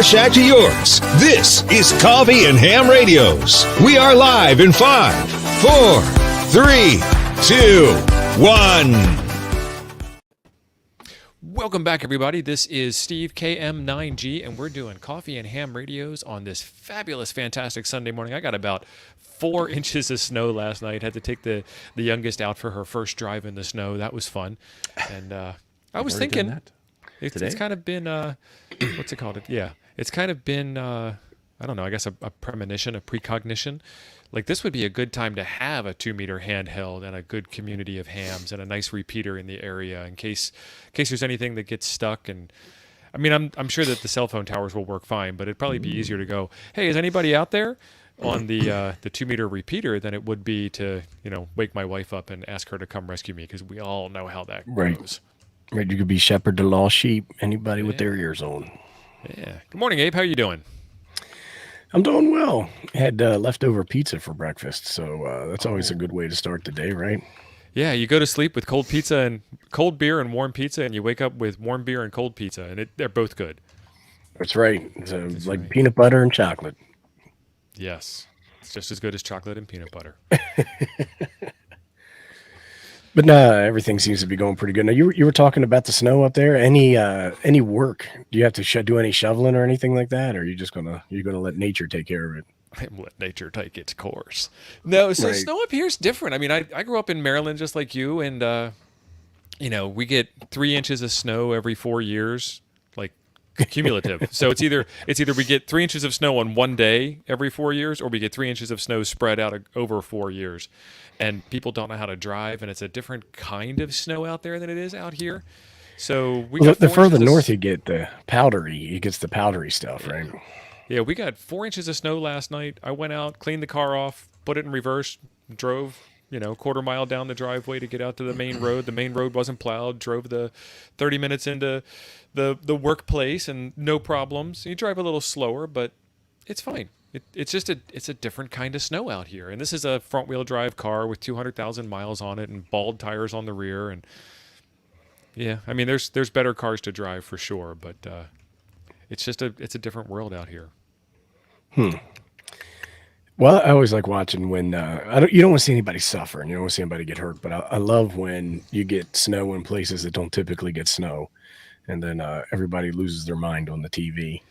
shack to yours. This is Coffee and Ham Radios. We are live in 5, 4, 3, 2, 1. Welcome back, everybody. This is Steve KM9G, and we're doing Coffee and Ham Radios on this fabulous, fantastic Sunday morning. I got about 4 inches of snow last night. Had to take the youngest out for her first drive in the snow. That was fun. And I was thinking, it's kind of been, what's it called? It's kind of been, I don't know, I guess a premonition, a precognition. Like, this would be a good time to have a 2-meter handheld and a good community of hams and a nice repeater in the area in case there's anything that gets stuck. And I mean, I'm sure that the cell phone towers will work fine, but it'd probably be easier to go, hey, is anybody out there on the 2-meter repeater than it would be to, wake my wife up and ask her to come rescue me, because we all know how that goes. Right, you could be shepherd to lost sheep, anybody with their ears on. Yeah. Good morning, Abe. How you doing? I'm doing well. Had leftover pizza for breakfast, so that's always a good way to start the day, right? Yeah, you go to sleep with cold pizza and cold beer and warm pizza, and you wake up with warm beer and cold pizza, and they're both good. That's right. It's like peanut butter and chocolate. Yes, it's just as good as chocolate and peanut butter. But no, everything seems to be going pretty good. Now, you were talking about the snow up there. Any work? Do you have to do any shoveling or anything like that, or are you just gonna let nature take care of it? Let nature take its course. No, so snow up here is different. I mean, I grew up in Maryland just like you, and we get 3 inches of snow every 4 years, like cumulative. So it's either we get 3 inches of snow on one day every 4 years, or we get 3 inches of snow spread out over 4 years. And people don't know how to drive, and it's a different kind of snow out there than it is out here. So the further north you get, the powdery. It gets the powdery stuff, right? Yeah, we got 4 inches of snow last night. I went out, cleaned the car off, put it in reverse, drove, quarter mile down the driveway to get out to the main road. The main road wasn't plowed. Drove the 30 minutes into the workplace, and no problems. You drive a little slower, but it's fine. It's a different kind of snow out here, and this is a front-wheel drive car with 200,000 miles on it and bald tires on the rear, and yeah, I mean there's better cars to drive for sure, but it's a different world out here. Well, I always like watching when you don't want to see anybody suffer, and you don't want to see anybody get hurt, but I love when you get snow in places that don't typically get snow, and then everybody loses their mind on the TV,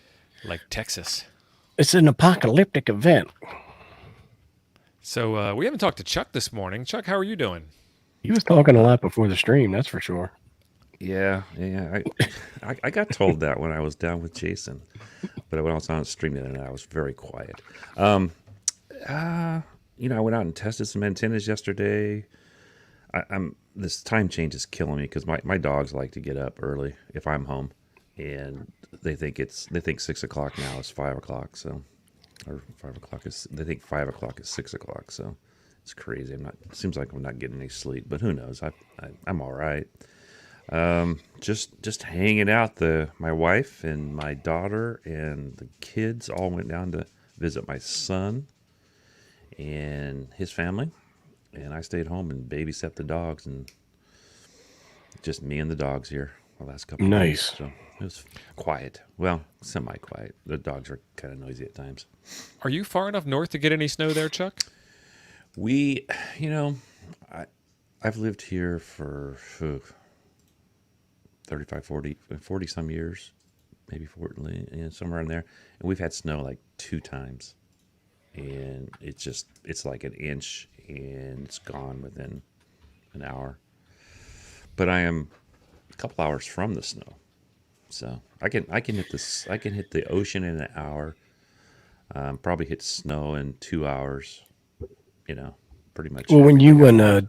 like Texas. It's an apocalyptic event. So we haven't talked to Chuck this morning. Chuck, how are you doing? He was talking a lot before the stream, that's for sure. Yeah. I got told that when I was down with Jason, but when I was on the stream the other night, I was very quiet. I went out and tested some antennas yesterday. This time change is killing me because my dogs like to get up early if I'm home, and they think 6 o'clock now is 5 o'clock. So, or 5 o'clock they think 5 o'clock is 6 o'clock. So it's crazy. It seems like I'm not getting any sleep, but who knows? I'm all right. Just hanging out. My wife and my daughter and the kids all went down to visit my son and his family, and I stayed home and babysat the dogs, and just me and the dogs here the last couple of days. So it was quiet. Well, semi-quiet. The dogs are kind of noisy at times. Are you far enough north to get any snow there, Chuck? I've lived here for 35, 40 some years, maybe 40, somewhere in there. And we've had snow like 2 times. And it's like an inch, and it's gone within an hour. But I am a couple hours from the snow. So I can hit this. I can hit the ocean in an hour. Probably hit snow in 2 hours. Pretty much. Well, when you and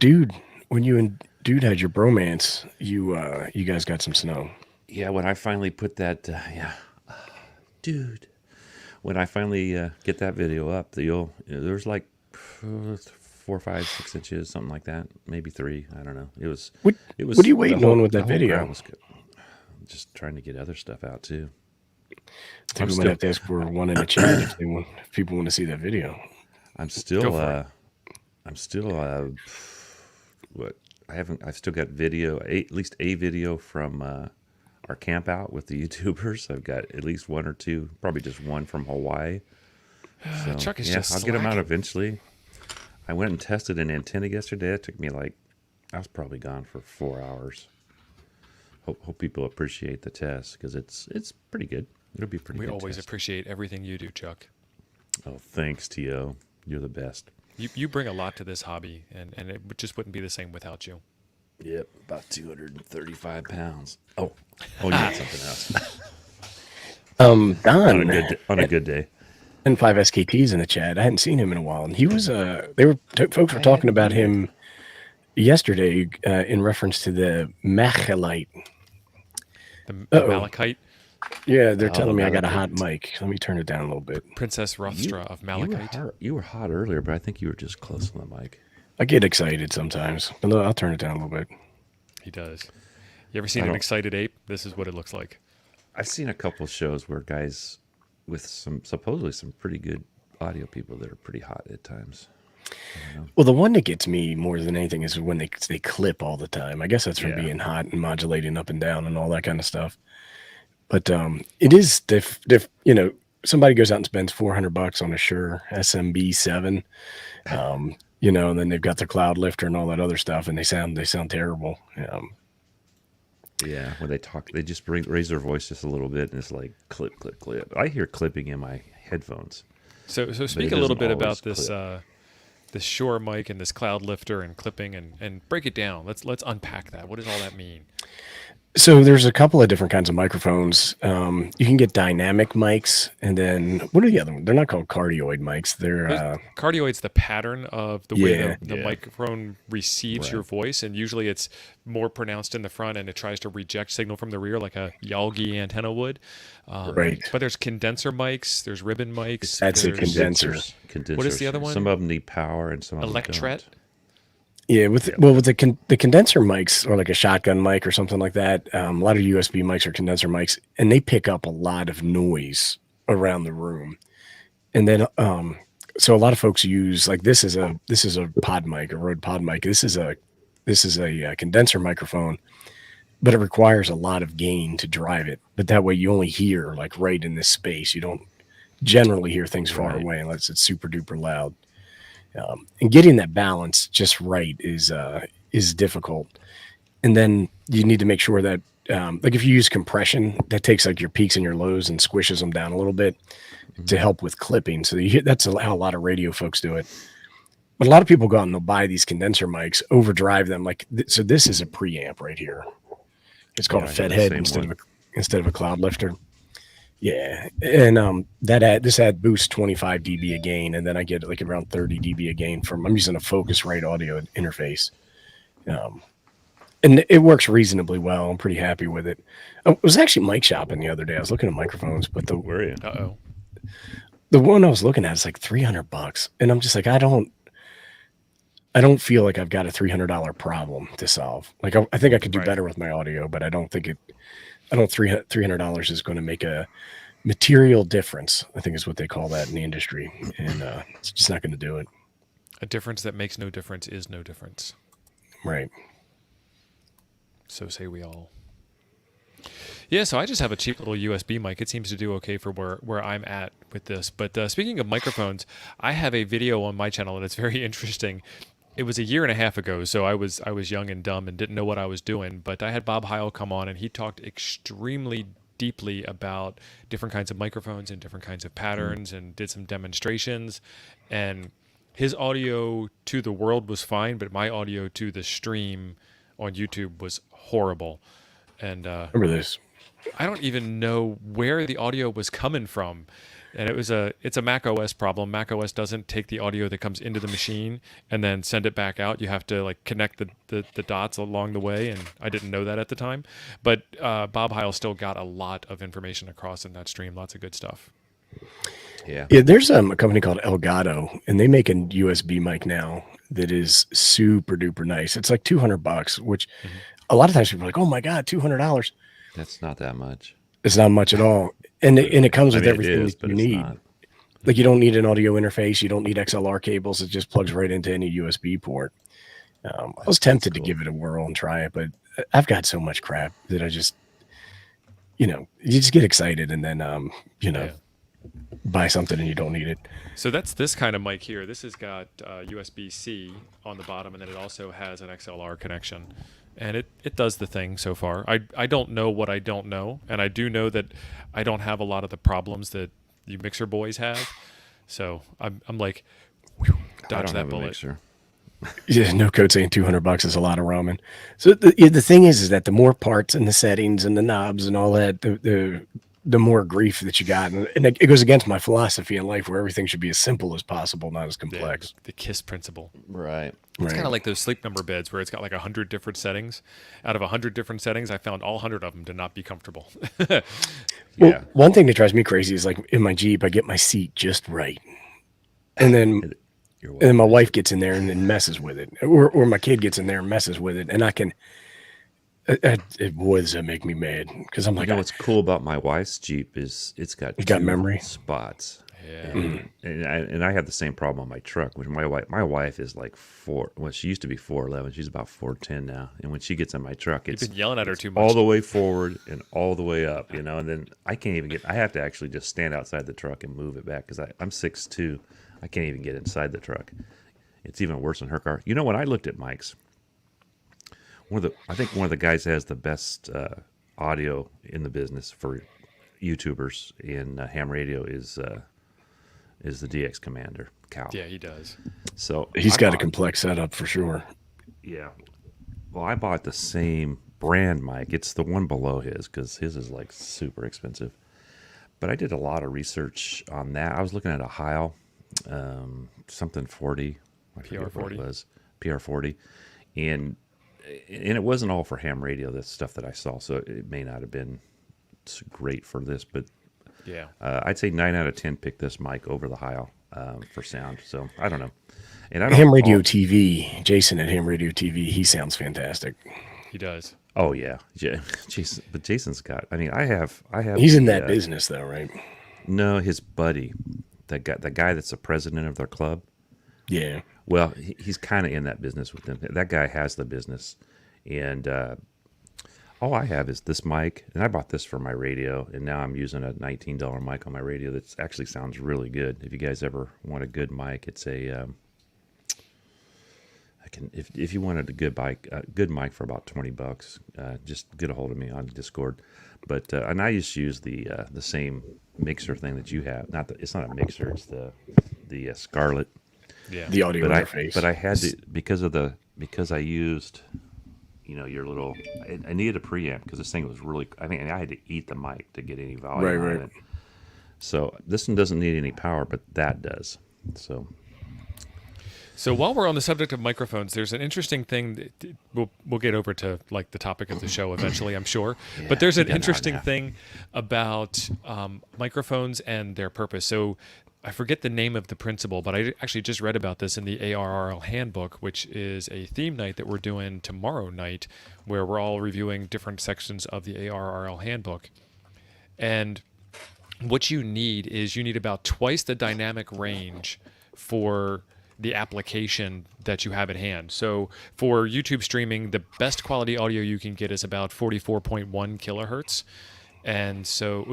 Dude had your bromance, you guys got some snow. Yeah, when I finally put that, Dude. When I finally get that video up, there's like 4, 5, 6 inches, something like that, maybe 3. I don't know. It was. What are you waiting on with that video? Was good. Just trying to get other stuff out too. I think we might have to ask for one in the chat if people want to see that video. I've still I've still got video, at least a video from our camp out with the YouTubers. I've got at least one or two, probably just one from Hawaii. So, Chuck is yeah, just I'll get them out slacking. eventually. I went and tested an antenna yesterday. It took me I was probably gone for 4 hours. Hope people appreciate the test because it's pretty good. It'll be pretty We good. always test. appreciate everything you do, Chuck. Oh, thanks, T.O. You're the best. You bring a lot to this hobby, and it just wouldn't be the same without you. Yep, about 235 pounds. Oh, you had something else. Don on a good day. and 5 SKTs in the chat. I hadn't seen him in a while, and he was folks were talking about him yesterday in reference to the Machelite. The Malachite, Yeah, they're telling the me I got a hot Malachite. mic. Let me turn it down a little bit. Princess Roughstra of Malachite. You were hot earlier, but I think you were just close on the mic. I get excited sometimes, but no, I'll turn it down a little bit. He does. You ever seen an excited ape? This is what it looks like. I've seen a couple shows where guys with supposedly some pretty good audio people that are pretty hot at times. Well, the one that gets me more than anything is when they clip all the time. I guess that's from being hot and modulating up and down and all that kind of stuff. But it is somebody goes out and spends $400 on a Shure SMB7, and then they've got the cloud lifter and all that other stuff, and they sound terrible. Yeah, when they talk, they just raise their voice just a little bit, and it's like clip, clip, clip. I hear clipping in my headphones. So speak a little bit about this this Shure mic and this cloud lifter and clipping and break it down. Let's unpack that. What does all that mean? So there's a couple of different kinds of microphones. You can get dynamic mics, and then what are the other ones? They're not called cardioid mics. They're Cardioid's the pattern of the way the microphone receives your voice, and usually it's more pronounced in the front, and it tries to reject signal from the rear like a Yalgi antenna would. right. But there's condenser mics, there's ribbon mics. That's a there's condenser. What is the other one? Some of them need power, and some of them Electret. don't. Yeah, with the condenser mics, or like a shotgun mic or something like that, a lot of USB mics are condenser mics, and they pick up a lot of noise around the room. And then, so a lot of folks use, like, this is a pod mic, a Rode pod mic. This is a condenser microphone, but it requires a lot of gain to drive it. But that way, you only hear like right in this space. You don't generally hear things far away unless it's super duper loud. And getting that balance just right is difficult. And then you need to make sure that, like if you use compression, that takes like your peaks and your lows and squishes them down a little bit to help with clipping. So that's how a lot of radio folks do it. But a lot of people go out and they'll buy these condenser mics, overdrive them. So this is a preamp right here. It's called a Fed head instead of a cloud lifter. Yeah, and this ad boosts 25 dB a gain, and then I get like around 30 dB a gain I'm using a Focusrite audio interface, and it works reasonably well. I'm pretty happy with it. I was actually mic shopping the other day. I was looking at microphones, but Where are you? the one I was looking at is like $300, and I'm just like, I don't feel like I've got a $300 problem to solve. Like I think I could do better with my audio, but I don't $300 is going to make a material difference, I think is what they call that in the industry. And it's just not going to do it. A difference that makes no difference is no difference. Right. So say we all. Yeah, so I just have a cheap little USB mic. It seems to do okay for where I'm at with this. But speaking of microphones, I have a video on my channel, and it's very interesting. It was 1.5 years ago, so I was young and dumb and didn't know what I was doing. But I had Bob Heil come on, and he talked extremely deeply about different kinds of microphones and different kinds of patterns, and did some demonstrations. And his audio to the world was fine, but my audio to the stream on YouTube was horrible. And Remember this? I don't even know where the audio was coming from. And it's a Mac OS problem. Mac OS doesn't take the audio that comes into the machine and then send it back out. You have to like connect the dots along the way, and I didn't know that at the time. But Bob Heil still got a lot of information across in that stream. Lots of good stuff. Yeah. There's a company called Elgato, and they make a USB mic now that is super duper nice. It's like $200, which a lot of times people are like, "Oh my God, $200." That's not that much. It's not much at all. And it comes with everything that you need. Like, you don't need an audio interface. You don't need XLR cables. It just plugs right into any USB port. I was tempted to give it a whirl and try it, but I've got so much crap that you just get excited and then, Yeah. buy something and you don't need it. So that's this kind of mic here. This has got USB-C on the bottom, and then it also has an XLR connection. And it does the thing so far. I don't know what I don't know, and I do know that I don't have a lot of the problems that you mixer boys have. So I'm like, whew, I dodge don't that have a bullet. mixer. Yeah, no code saying $200 is a lot of ramen. So the thing is that the more parts and the settings and the knobs and all that, the more grief that you got, and it goes against my philosophy in life where everything should be as simple as possible, not as Yeah, complex. the KISS principle. Right. It's Right. kind of like those sleep number beds where it's got like 100 different settings. Out of 100 different settings, I found all 100 of them to not be comfortable. Well, Yeah. one thing that drives me crazy is like in my Jeep, I get my seat just right, and then You're and then my welcome. wife gets in there and then messes with it, or my kid gets in there and messes with it, and I can. It would make me mad because I'm You like, know what's cool about my wife's Jeep is it's got It got two memory? spots. Yeah. And I have the same problem on my truck. Which my wife is like four. Well, she used to be 4'11". She's about 4'10" now. And when she gets in my truck, You've it's been yelling at her too much. all the way forward and all the way up. And then I can't even get. I have to actually just stand outside the truck and move it back because I'm 6'2". I can't even get inside the truck. It's even worse in her car. When I looked at Mike's, I think one of the guys that has the best audio in the business for YouTubers in ham radio is the DX Commander, Cal. Yeah, he does. So he's I got a bought- complex setup for sure. Yeah. Well, I bought the same brand mic. It's the one below his because his is like super expensive. But I did a lot of research on that. I was looking at a Heil, something 40. I forget what it PR40. was. PR40. And it wasn't all for ham radio, the stuff that I saw. So it may not have been great for this, but Yeah. I'd say 9 out of 10 picked this mic over the Heil for sound. So I don't know. And I don't Ham Radio oh, TV, Jason at Ham Radio TV, he sounds fantastic. He does. Oh yeah, Jason. But Jason's got. I mean, I have. He's in the, that business though, right? No, his buddy, the guy that's the president of their club. Yeah. Well, he's kind of in that business with them. That guy has the business, and all I have is this mic, and I bought this for my radio, and now I'm using a $19 mic on my radio that actually sounds really good. If you guys ever want a good mic, it's a if you wanted a good mic for about $20, just get a hold of me on Discord. But and I just use the same mixer thing that you have. It's not a mixer. It's the Scarlett. Yeah. The audio But interface. I had to because I used your little. I needed a preamp because this thing was really. I had to eat the mic to get any volume Right, out right. of it. So this one doesn't need any power, but that does. So while we're on the subject of microphones, there's an interesting thing. That we'll get over to like the topic of the show eventually, I'm sure. But there's an we got an hour and a interesting half. thing about microphones and their purpose. So I forget the name of the principle, but I actually just read about this in the ARRL handbook, which is a theme night that we're doing tomorrow night, where we're all reviewing different sections of the ARRL handbook. And what you need is about twice the dynamic range for the application that you have at hand. So for YouTube streaming, the best quality audio you can get is about 44.1 kilohertz. And so,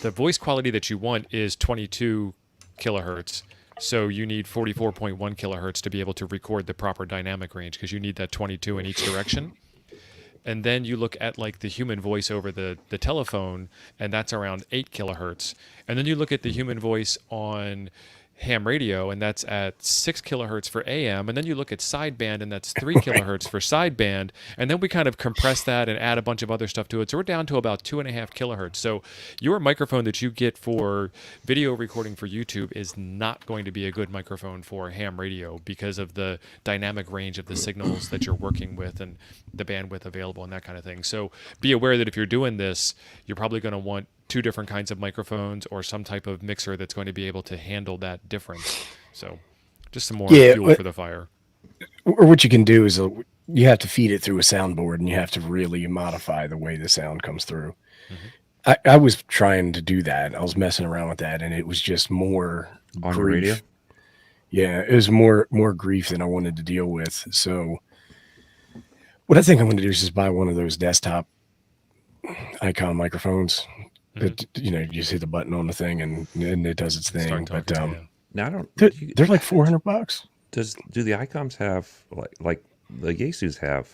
the voice quality that you want is 22 kilohertz. So you need 44.1 kilohertz to be able to record the proper dynamic range because you need that 22 in each direction. And then you look at like the human voice over the telephone, and that's around 8 kilohertz. And then you look at the human voice on ham radio, and that's at 6 kilohertz for AM. And then you look at sideband, and that's 3 kilohertz for sideband. And then we kind of compress that and add a bunch of other stuff to it. So we're down to about 2.5 kilohertz. So your microphone that you get for video recording for YouTube is not going to be a good microphone for ham radio because of the dynamic range of the signals that you're working with and the bandwidth available and that kind of thing. So be aware that if you're doing this, you're probably going to want 2 different kinds of microphones or some type of mixer that's going to be able to handle that difference. So just some more fuel for the fire. Or what you can do is you have to feed it through a soundboard, and you have to really modify the way the sound comes through. Mm-hmm. I was trying to do that. I was messing around with that, and it was just more On grief. radio? Yeah, it was more grief than I wanted to deal with. So what I think I'm going to do is just buy one of those desktop Icon microphones. That you just hit the button on the thing and it does its thing. Start But talking. Yeah. Now I don't. they're like $400. Do the Icoms have like the Yaesus have?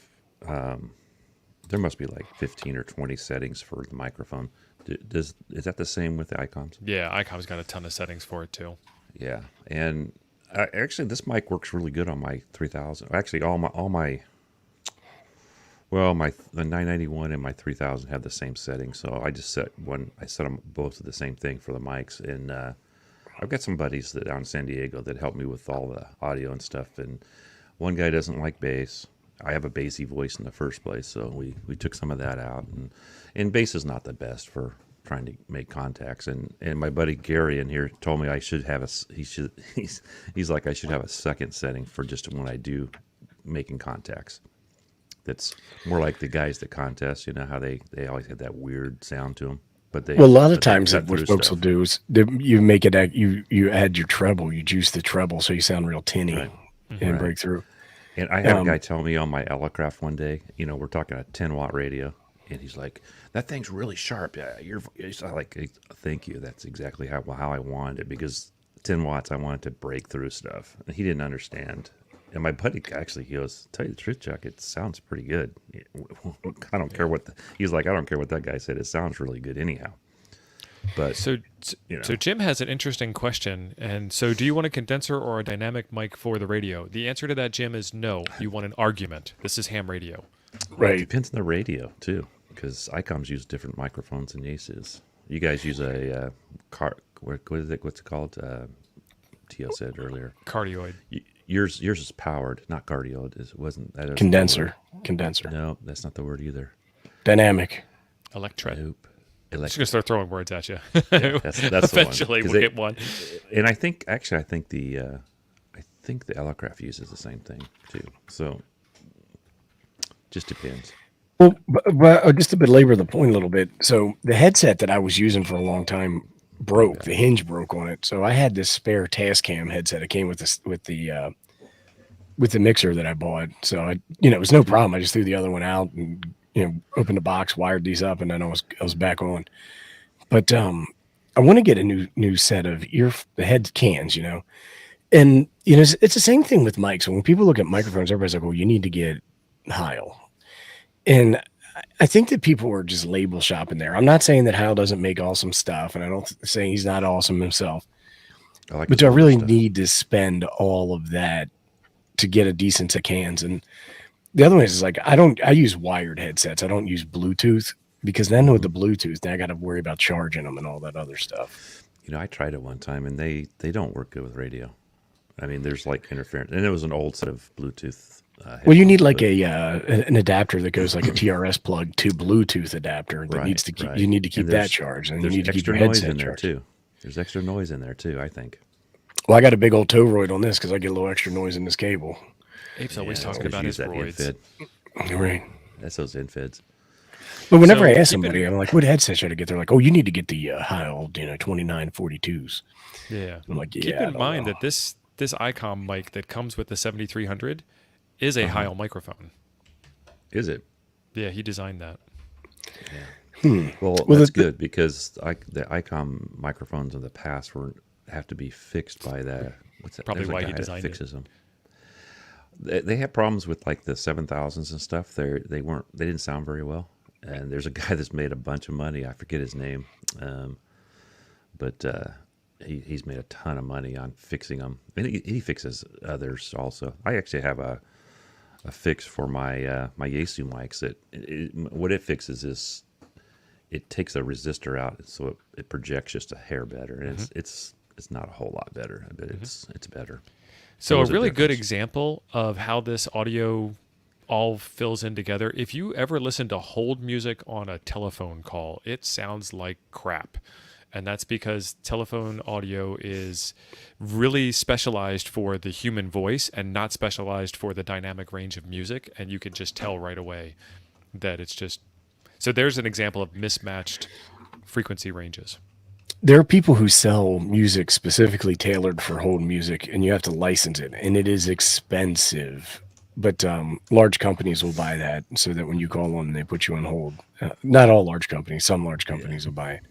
There must be like 15 or 20 settings for the microphone. Is that the same with the Icoms? Yeah, Icom's got a ton of settings for it too. Yeah, and actually, this mic works really good on my 3000. Actually, the 991 and my 3000 have the same settings. So I just set them both to the same thing for the mics. And I've got some buddies that down in San Diego that help me with all the audio and stuff. And one guy doesn't like bass. I have a bassy voice in the first place, so we took some of that out. And bass is not the best for trying to make contacts. And my buddy Gary in here told me I should have he's like I should have a second setting for just when I do making contacts. That's more like the guys that contest. You know how they always have that weird sound to them. But a lot of times what folks will do is you make it you add your treble, you juice the treble so you sound real tinny and break through. And I had a guy tell me on my Allocation one day, we're talking a 10-watt radio, and he's like, "That thing's really sharp." Yeah, like, "Thank you. That's exactly how I wanted it, because 10 watts, I wanted to break through stuff." And he didn't understand. And my buddy actually, he goes, "Tell you the truth, Chuck, it sounds pretty good. I don't care what he's like. I don't care what that guy said. It sounds really good anyhow." But so Jim has an interesting question. And so, do you want a condenser or a dynamic mic for the radio? The answer to that, Jim, is no. You want an argument. This is ham radio. Right. It depends on the radio too, because Icoms use different microphones than Yaesus. You guys use a what is it? What's it called? Tio said earlier. Cardioid. Yours is powered, not cardioid. It wasn't that condenser. Condenser. No, that's not the word either. Dynamic. Electret. Nope. I'm just gonna start throwing words at you. Yeah, that's Eventually, the one. We'll get one. And I think the Allocation uses the same thing too. So just depends. Well, but just to belabor the point a little bit. So the headset that I was using for a long time broke. The hinge broke on it. So I had this spare Tascam headset. It came with the mixer that I bought. So it was no problem. I just threw the other one out and opened the box, wired these up, and then I was back on. But I want to get a new set of the head cans, and it's the same thing with mics. So when people look at microphones, everybody's like, "Well, you need to get Heil," and I think that people are just label shopping there. I'm not saying that Heil doesn't make awesome stuff, and I don't say he's not awesome himself. But do I really need to spend all of that to get a decent set of cans? And the other one is like, I use wired headsets. I don't use Bluetooth, because then with the Bluetooth, then I got to worry about charging them and all that other stuff. I tried it one time, and they don't work good with radio. I mean, there's like interference, and it was an old set of Bluetooth. Well, you need like an adapter that goes like a TRS plug to Bluetooth adapter that needs to keep. You need to keep that charged, and you need to keep your headset charged too. There's extra noise in there too, I think. Well, I got a big old Toroid on this because I get a little extra noise in this cable. Abe's always talking about his roids. Right. That's those infeds. But whenever I ask somebody, I'm like, "What headset should I get?" They're like, "Oh, you need to get the Heil, 2942s." Yeah. I'm like, Keep in mind that this Icom mic that comes with the 7300 is a Heil microphone. Is it? Yeah, he designed that. Yeah. Well, that's good, because the Icom microphones of the past have to be fixed by the probably why he designed fixes them. They have problems with like the 7000s and stuff. They didn't sound very well. And there's a guy that's made a bunch of money. I forget his name, but he's made a ton of money on fixing them. And he fixes others also. I actually have a fix for my my Yaesu mics what it fixes is it takes a resistor out, so it projects just a hair better, and it's not a whole lot better, but it's better. So a really good example of how this audio all fills in together. If you ever listen to hold music on a telephone call, it sounds like crap. And that's because telephone audio is really specialized for the human voice and not specialized for the dynamic range of music. And you can just tell right away that it's just... So there's an example of mismatched frequency ranges. There are people who sell music specifically tailored for hold music, and you have to license it, and it is expensive. but large companies will buy that so that when you call them, they put you on hold. Not all large companies, some large companies will buy it.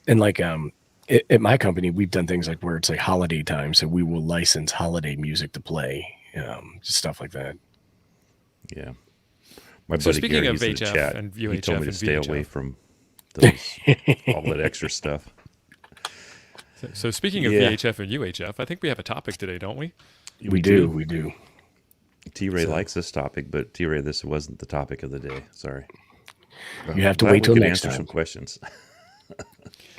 And like at my company, we've done things like where it's like holiday time, so we will license holiday music to play, just stuff like that. Yeah. My So buddy speaking Gary of is in the HF chat. and He UHF told me to and stay VHF. away from those all that extra stuff. So speaking of Yeah. VHF and UHF, I think we have a topic today, don't we? We do. T-Ray likes this topic, but T-Ray, this wasn't the topic of the day. Sorry. You have to Glad wait we till could next answer time. some questions.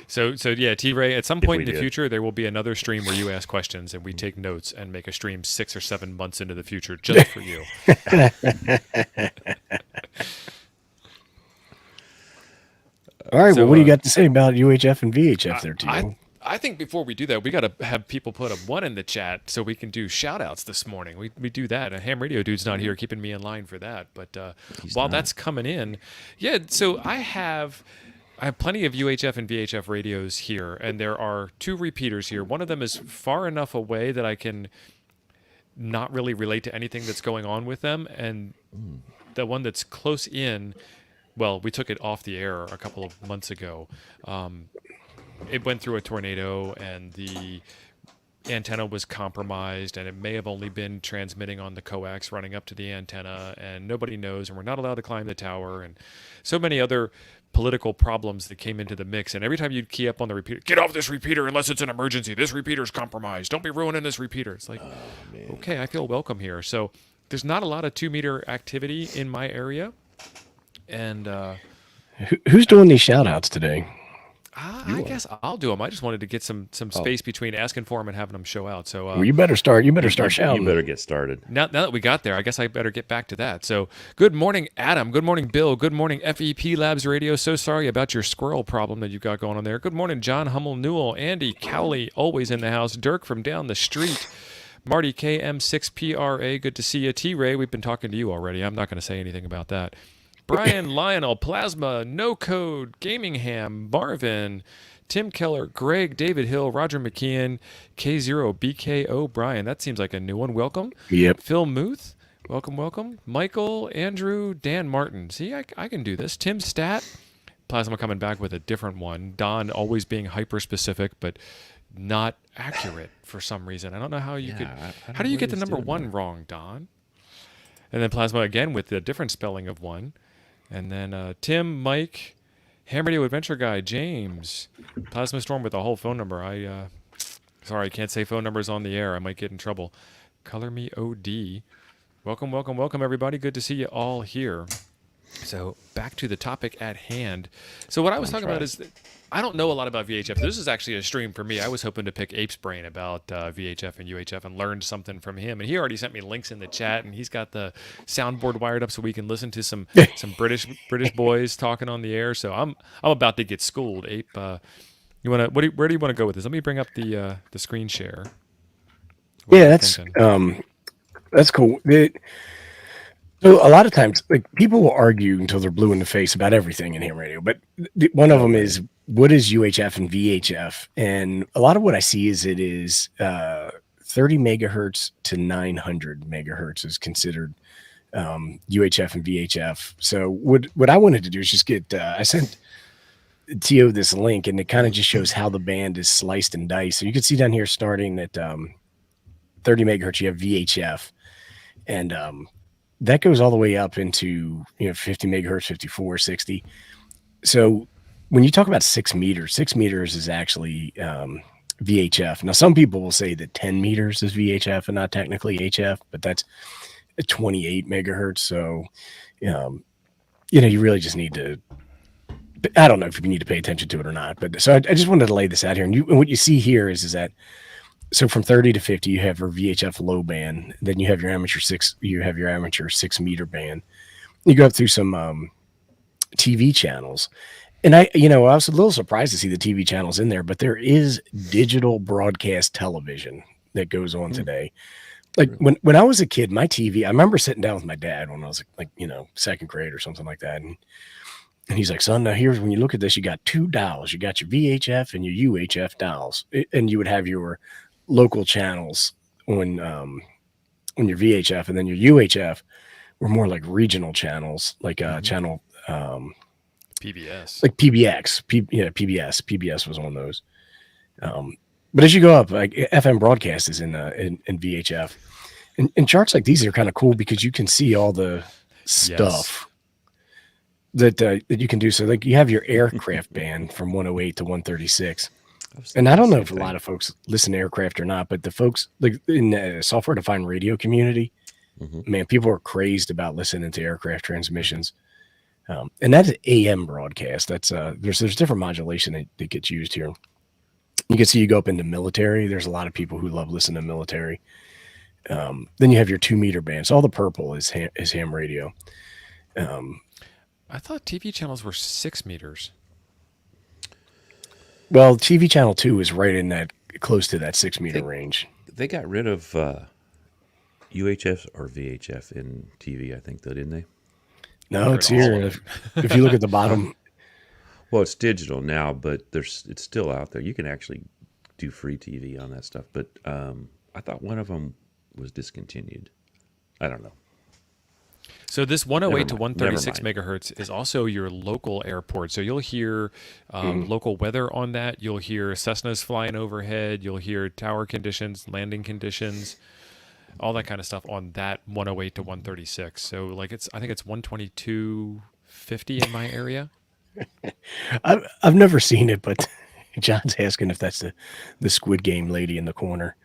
So yeah, T-Ray, at some point we in the did. future, there will be another stream where you ask questions and we take notes and make a stream 6 or 7 months into the future just for you. All right. So, Well, what do you got to say about UHF and VHF there, Tito? I think before we do that, we got to have people put a 1 in the chat so we can do shout outs this morning. We do that. A ham radio dude's not here keeping me in line for that. But while that's coming in, yeah, so I have plenty of UHF and VHF radios here, and there are 2 repeaters here. One of them is far enough away that I can not really relate to anything that's going on with them, and the one that's close in, well, we took it off the air a couple of months ago. It went through a tornado, and the antenna was compromised, and it may have only been transmitting on the coax running up to the antenna, and nobody knows, and we're not allowed to climb the tower, and so many other political problems that came into the mix. And every time you'd key up on the repeater, get off this repeater unless it's an emergency. This repeater's compromised. Don't be ruining this repeater. It's like, okay, I feel welcome here. So there's not a lot of 2-meter activity in my area. And Who's doing these shout outs today? I guess I'll do them. I just wanted to get some space between asking for them and having them show out. So Well, you better start. You better start You shouting. better get started. now that we got there, I guess I better get back to that. So good morning, Adam. Good morning, Bill. Good morning, FEP Labs Radio. So sorry about your squirrel problem that you've got going on there. Good morning, John Hummel Newell, Andy Cowley, always in the house. Dirk from down the street. Marty KM6PRA, good to see you. T-Ray, we've been talking to you already. I'm not going to say anything about that. Brian Lionel, Plasma, No Code, Gaming Ham, Marvin, Tim Keller, Greg, David Hill, Roger McKeon, K0BKO, Brian. That seems like a new one. Welcome. Yep. Phil Muth, welcome. Michael, Andrew, Dan Martin. See, I can do this. Tim Stat, Plasma coming back with a different one. Don always being hyper specific, but not accurate for some reason. I don't know how you could. How do you get the number 1 wrong, Don? And then Plasma again with the different spelling of 1. And then Tim, Mike, Ham Radio Adventure Guy, James, Plasma Storm with a whole phone number. Sorry, I can't say phone numbers on the air. I might get in trouble. Color Me OD. Welcome, everybody. Good to see you all here. So back to the topic at hand. So what I was talking about is that I don't know a lot about VHF. This is actually a stream for me. I was hoping to pick Ape's brain about VHF and UHF and learned something from him. And he already sent me links in the chat, and he's got the soundboard wired up so we can listen to some British boys talking on the air. So I'm about to get schooled. Ape, you wanna where do you want to go with this? Let me bring up the screen share. Yeah, that's cool. So a lot of times, like, people will argue until they're blue in the face about everything in ham radio. But one of them is, what is UHF and VHF? And a lot of what I see is it is 30 megahertz to 900 megahertz is considered UHF and VHF. So what I wanted to do is just get I sent Tio this link, and it kind of just shows how the band is sliced and diced. So you can see down here, starting at 30 megahertz, you have VHF, and that goes all the way up into 50 megahertz, 54, 60. So when you talk about 6 meters is actually VHF. Now, some people will say that 10 meters is VHF and not technically HF, but that's 28 megahertz. So, you really just need to, I don't know if you need to pay attention to it or not, but so I just wanted to lay this out here. And what you see here is that, so from 30 to 50, you have your VHF low band. Then you have your amateur 6 meter band. You go up through some TV channels. And I was a little surprised to see the TV channels in there, but there is digital broadcast television that goes on today. Like when I was a kid, my TV, I remember sitting down with my dad when I was like, second grade or something like that. And he's like, son, now here's, when you look at this, you got 2 dials. You got your VHF and your UHF dials. And you would have your local channels on on your VHF, and then your UHF were more like regional channels, like channel PBS. like PBX, PBS was on those. But as you go up, like FM broadcast is in VHF, and charts like these are kind of cool because you can see all the stuff that you can do. So like you have your aircraft band from 108 to 136. And I don't know if a lot of folks listen to aircraft or not, but the folks like in the software defined radio community, man, people are crazed about listening to aircraft transmissions. And that's AM broadcast. That's there's different modulation that gets used here. You can see you go up into military. There's a lot of people who love listening to military. Then you have your 2-meter band. So all the purple is ham radio. I thought TV channels were 6 meters. Well, TV channel 2 is right in that close to that 6-meter range. They got rid of UHF or VHF in TV, I think, though, didn't they? No, it's here. If you look at the bottom. Well, it's digital now, but it's still out there. You can actually do free TV on that stuff. But I thought one of them was discontinued. I don't know. So this 108 to 136 megahertz is also your local airport. So you'll hear local weather on that. You'll hear Cessnas flying overhead. You'll hear tower conditions, landing conditions, all that kind of stuff on that 108 to 136. So like I think it's 122.50 in my area. I've never seen it, but John's asking if that's the Squid Game lady in the corner.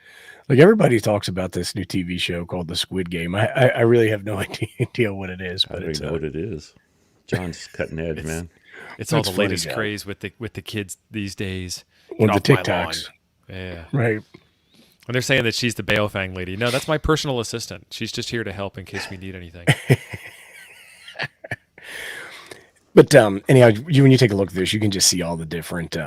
Like everybody talks about this new TV show called The Squid Game. I really have no idea what it is, but I don't know what it is. John's cutting edge, man. It's all the latest craze with the kids these days. With the TikToks. Yeah. Right. When they're saying that she's the Baofang lady. No, that's my personal assistant. She's just here to help in case we need anything. But anyhow, when you take a look at this, you can just see all the different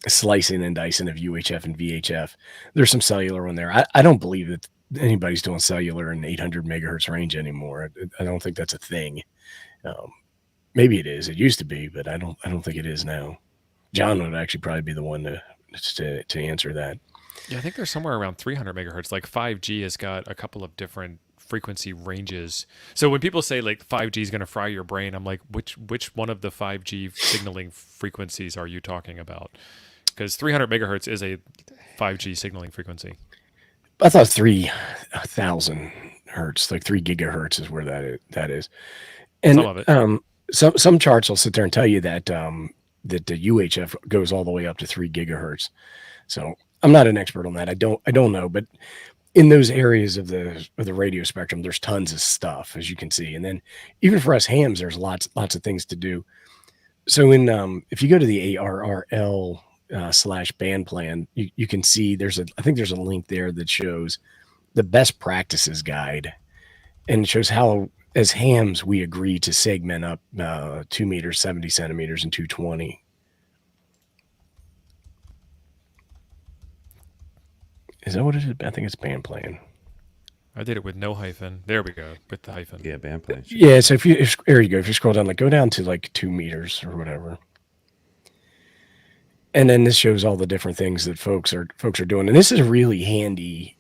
slicing and dicing of UHF and VHF. There's some cellular on there. I don't believe that anybody's doing cellular in 800 megahertz range anymore. I don't think that's a thing. Maybe it is. It used to be, but I don't think it is now. John would actually probably be the one to answer that. Yeah, I think there's somewhere around 300 megahertz. Like 5G has got a couple of different frequency ranges. So when people say like 5G is going to fry your brain, I'm like, which one of the 5G signaling frequencies are you talking about? Because 300 megahertz is a 5G signaling frequency. I thought 3,000 hertz, like 3 gigahertz is where that is. And some of it. Some charts will sit there and tell you that that the UHF goes all the way up to 3 gigahertz. So I'm not an expert on that. I don't know, but in those areas of the radio spectrum, there's tons of stuff, as you can see. And then even for us hams, there's lots of things to do. So if you go to the ARRL /band plan, you can see I think there's a link there that shows the best practices guide, and it shows how as hams we agree to segment up 2 meters, 70 centimeters, and 220. Is that what it is? I think it's band plan. I did it with no hyphen. There we go, with the hyphen. Yeah, band plan. Yeah, so there you go. If you scroll down, like go down to like 2 meters or whatever. And then this shows all the different things that folks are doing. And this is a really handy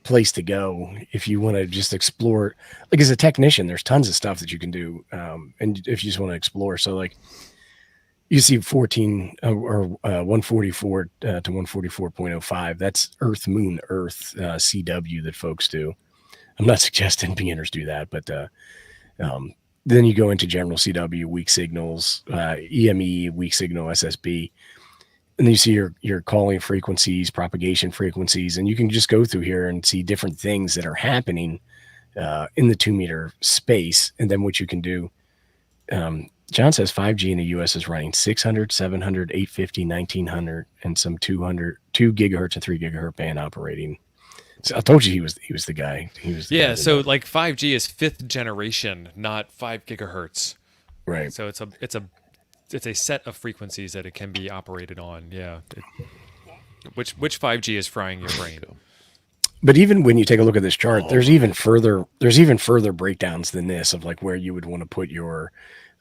place to go if you want to just explore. Like as a technician, there's tons of stuff that you can do. And if you just want to explore. So like you see 14 or 144 to 144.05. That's Earth, Moon, Earth CW that folks do. I'm not suggesting beginners do that, but then you go into general CW, weak signals, EME, weak signal, SSB. And then you see your calling frequencies, propagation frequencies, and you can just go through here and see different things that are happening in the 2 meter space. And then what you can do, John says 5G in the US is running 600, 700, 850, 1900, and some 2 gigahertz and 3 gigahertz band operating. So I told you he was the guy. Yeah, so like 5G is 5th generation, not 5 gigahertz. Right. So it's a set of frequencies that it can be operated on. Yeah. Which 5G is frying your brain? But even when you take a look at this chart, there's even further breakdowns than this of like where you would want to put your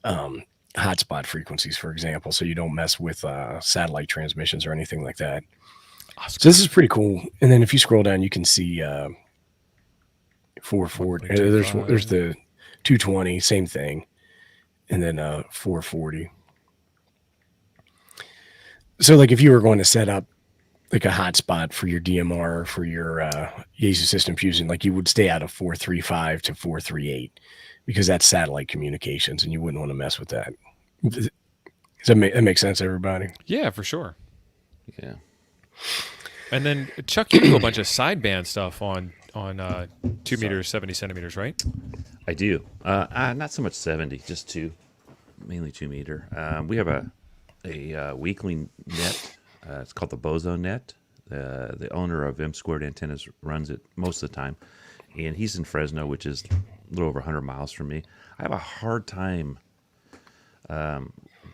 hotspot frequencies, for example, so you don't mess with satellite transmissions or anything like that. Awesome. So this is pretty cool. And then if you scroll down, you can see 440. There's the 220, same thing, and then 440. So like if you were going to set up like a hotspot for your DMR or for your Yaesu system fusion, like you would stay out of 435 to 438 because that's satellite communications, and you wouldn't want to mess with that. Does that make sense, everybody? Yeah, for sure. Yeah. And then Chuck, you do a bunch of sideband stuff on 2 meters, 70 centimeters, right? I do. Not so much 70, just 2, mainly 2 meter. We have a weakly net. It's called the Bozo net. The owner of M Squared Antennas runs it most of the time, and he's in Fresno, which is a little over 100 miles from me. I have a hard time.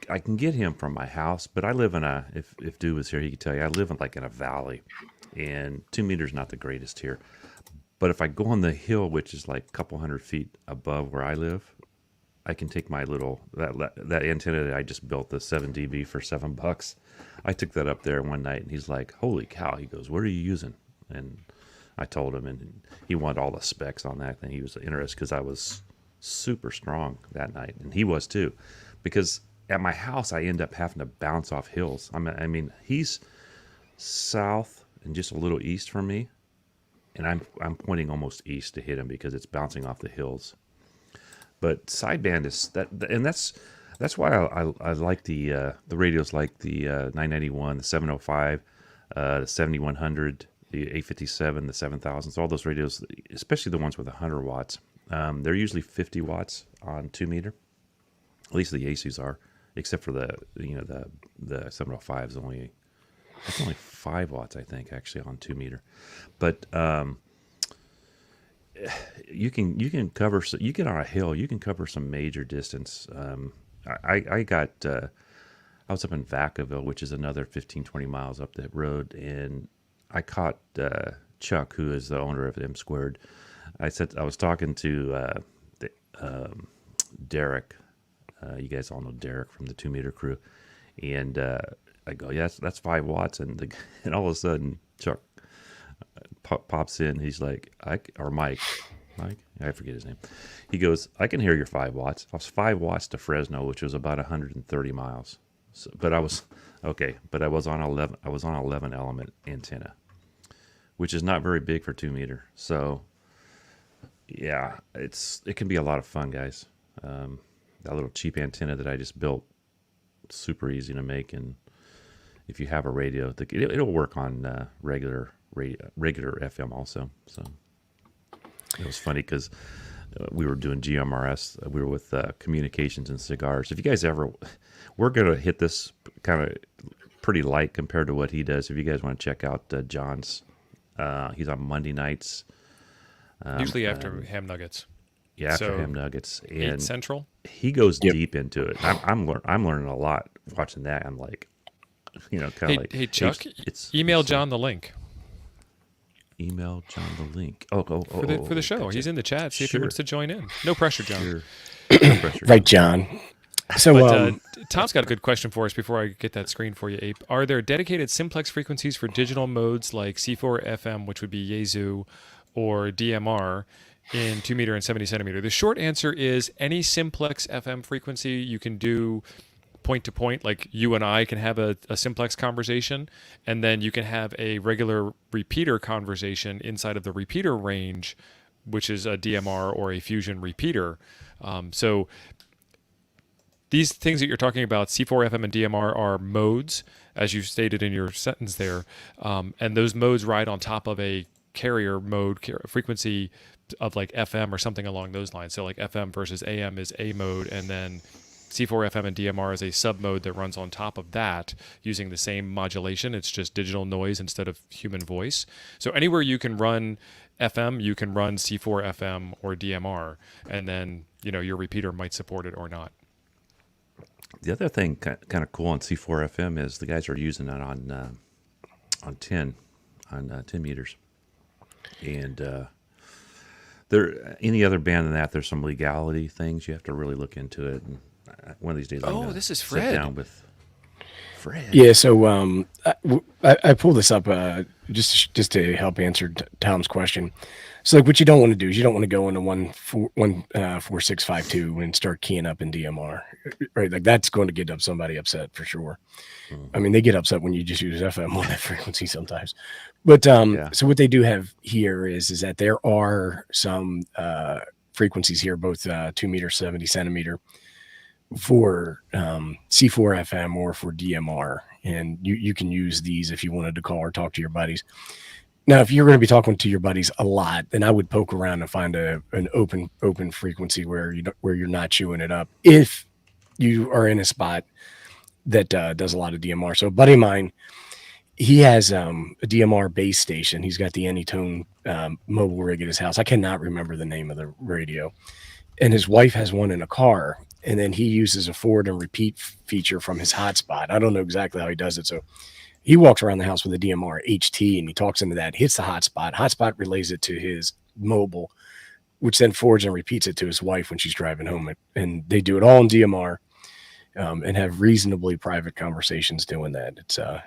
I can get him from my house, but I live in if Dew was here, he could tell you, I live in a valley, and 2 meters not the greatest here. But if I go on the hill, which is like a couple hundred feet above where I live, I can take my little, that antenna that I just built, the 7 dB for $7. I took that up there one night, and he's like, holy cow. He goes, what are you using? And I told him, and he wanted all the specs on that thing. He was interested because I was super strong that night, and he was too. Because at my house, I end up having to bounce off hills. I mean, he's south and just a little east from me, and I'm pointing almost east to hit him because it's bouncing off the hills. But sideband is that, and that's why I like the radios like the 991, the 705, the 7100, the 857, the 7000s, all those radios, especially the ones with 100 watts. They're usually 50 watts on 2 meter. At least the Yaesus are, except for the 705 is only 5 watts, I think, actually on 2 meter. But you can cover. You get on a hill, you can cover some major distance. I was up in Vacaville, which is another 15, 20 miles up that road, and I caught Chuck, who is the owner of M Squared. I was talking to Derek. You guys all know Derek from the 2 meter crew, and I go, yes, that's 5 watts, and all of a sudden Chuck pops in. He's like, Mike, I forget his name. He goes, I can hear your 5 watts. I was 5 watts to Fresno, which was about 130 miles. So, but I was on 11. I was on 11 element antenna, which is not very big for 2 meter. So yeah, it can be a lot of fun, guys. That little cheap antenna that I just built, super easy to make, and if you have a radio, it'll work on regular FM also. So it was funny because we were doing GMRS. We were with Communications and Cigars. If you guys we're going to hit this kind of pretty light compared to what he does. If you guys want to check out John's, he's on Monday nights. Usually after ham nuggets. Yeah, after ham nuggets. And 8 Central. He goes deep into it. I'm learning a lot watching that. I'm like, Hey Chuck, email John the link. Email John the link. For the show. He's in the chat. See if he wants to join in. No pressure, John. Sure. No pressure. Right, John. So, Tom's got a good question for us before I get that screen for you, Ape. Are there dedicated simplex frequencies for digital modes like C4 FM, which would be Yaesu, or DMR in 2 meter and 70 centimeter? The short answer is any simplex FM frequency you can do point to point, like you and I can have a simplex conversation, and then you can have a regular repeater conversation inside of the repeater range, which is a DMR or a fusion repeater. So these things that you're talking about, C4 FM and DMR, are modes, as you stated in your sentence there, and those modes ride on top of a carrier mode frequency of like FM or something along those lines. So like FM versus AM is A mode, and then C4 FM and DMR is a sub mode that runs on top of that using the same modulation. It's just digital noise instead of human voice. So anywhere you can run FM, you can run C4 FM or DMR, and then your repeater might support it or not. The other thing kind of cool on C4 FM is the guys are using it on 10 meters, and there any other band than that. There's some legality things you have to really look into it. And one of these days, this is Fred. Sit down with Fred. Yeah, so I pulled this up just to help answer Tom's question. So like what you don't want to do is you don't want to go into 4652 and start keying up in DMR, right? Like that's going to get somebody upset for sure. I mean, they get upset when you just use FM on that frequency sometimes. But so what they do have here is that there are some frequencies here, both 2 meter, 70 centimeter for C4 FM or for DMR. And you can use these if you wanted to call or talk to your buddies. Now, if you're going to be talking to your buddies a lot, then I would poke around and find an open frequency where you're not chewing it up. If you are in a spot that does a lot of DMR. So a buddy of mine, he has a DMR base station. He's got the Anytone mobile rig at his house. I cannot remember the name of the radio. And his wife has one in a car. And then he uses a forward and repeat feature from his hotspot. I don't know exactly how he does it. So he walks around the house with a DMR HT and he talks into that, hits the hotspot. Hotspot relays it to his mobile, which then forwards and repeats it to his wife when she's driving home. And they do it all in DMR and have reasonably private conversations doing that.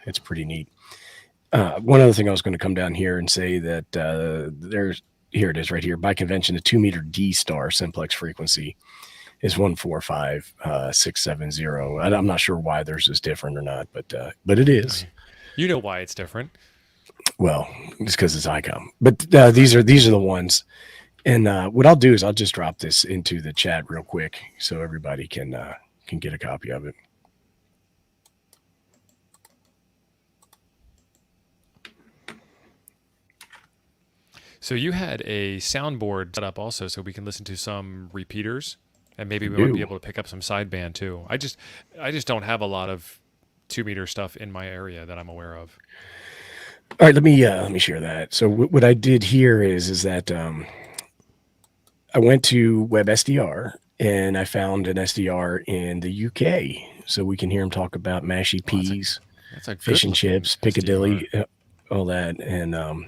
It's pretty neat. One other thing I was going to come down here and say that here it is right here. By convention, the 2 meter D star simplex frequency is 145,670. I'm not sure why theirs is different or not, but it is. You know why it's different. Well, it's because it's ICOM. But these are the ones. And what I'll do is I'll just drop this into the chat real quick so everybody can get a copy of it. So you had a soundboard set up also so we can listen to some repeaters and maybe we might be able to pick up some sideband too. I just don't have a lot of 2 meter stuff in my area that I'm aware of. All right, let me share that. So what I did here is that I went to WebSDR and I found an SDR in the UK, so we can hear him talk about mashy peas, fish and chips, Piccadilly, all that. And I'm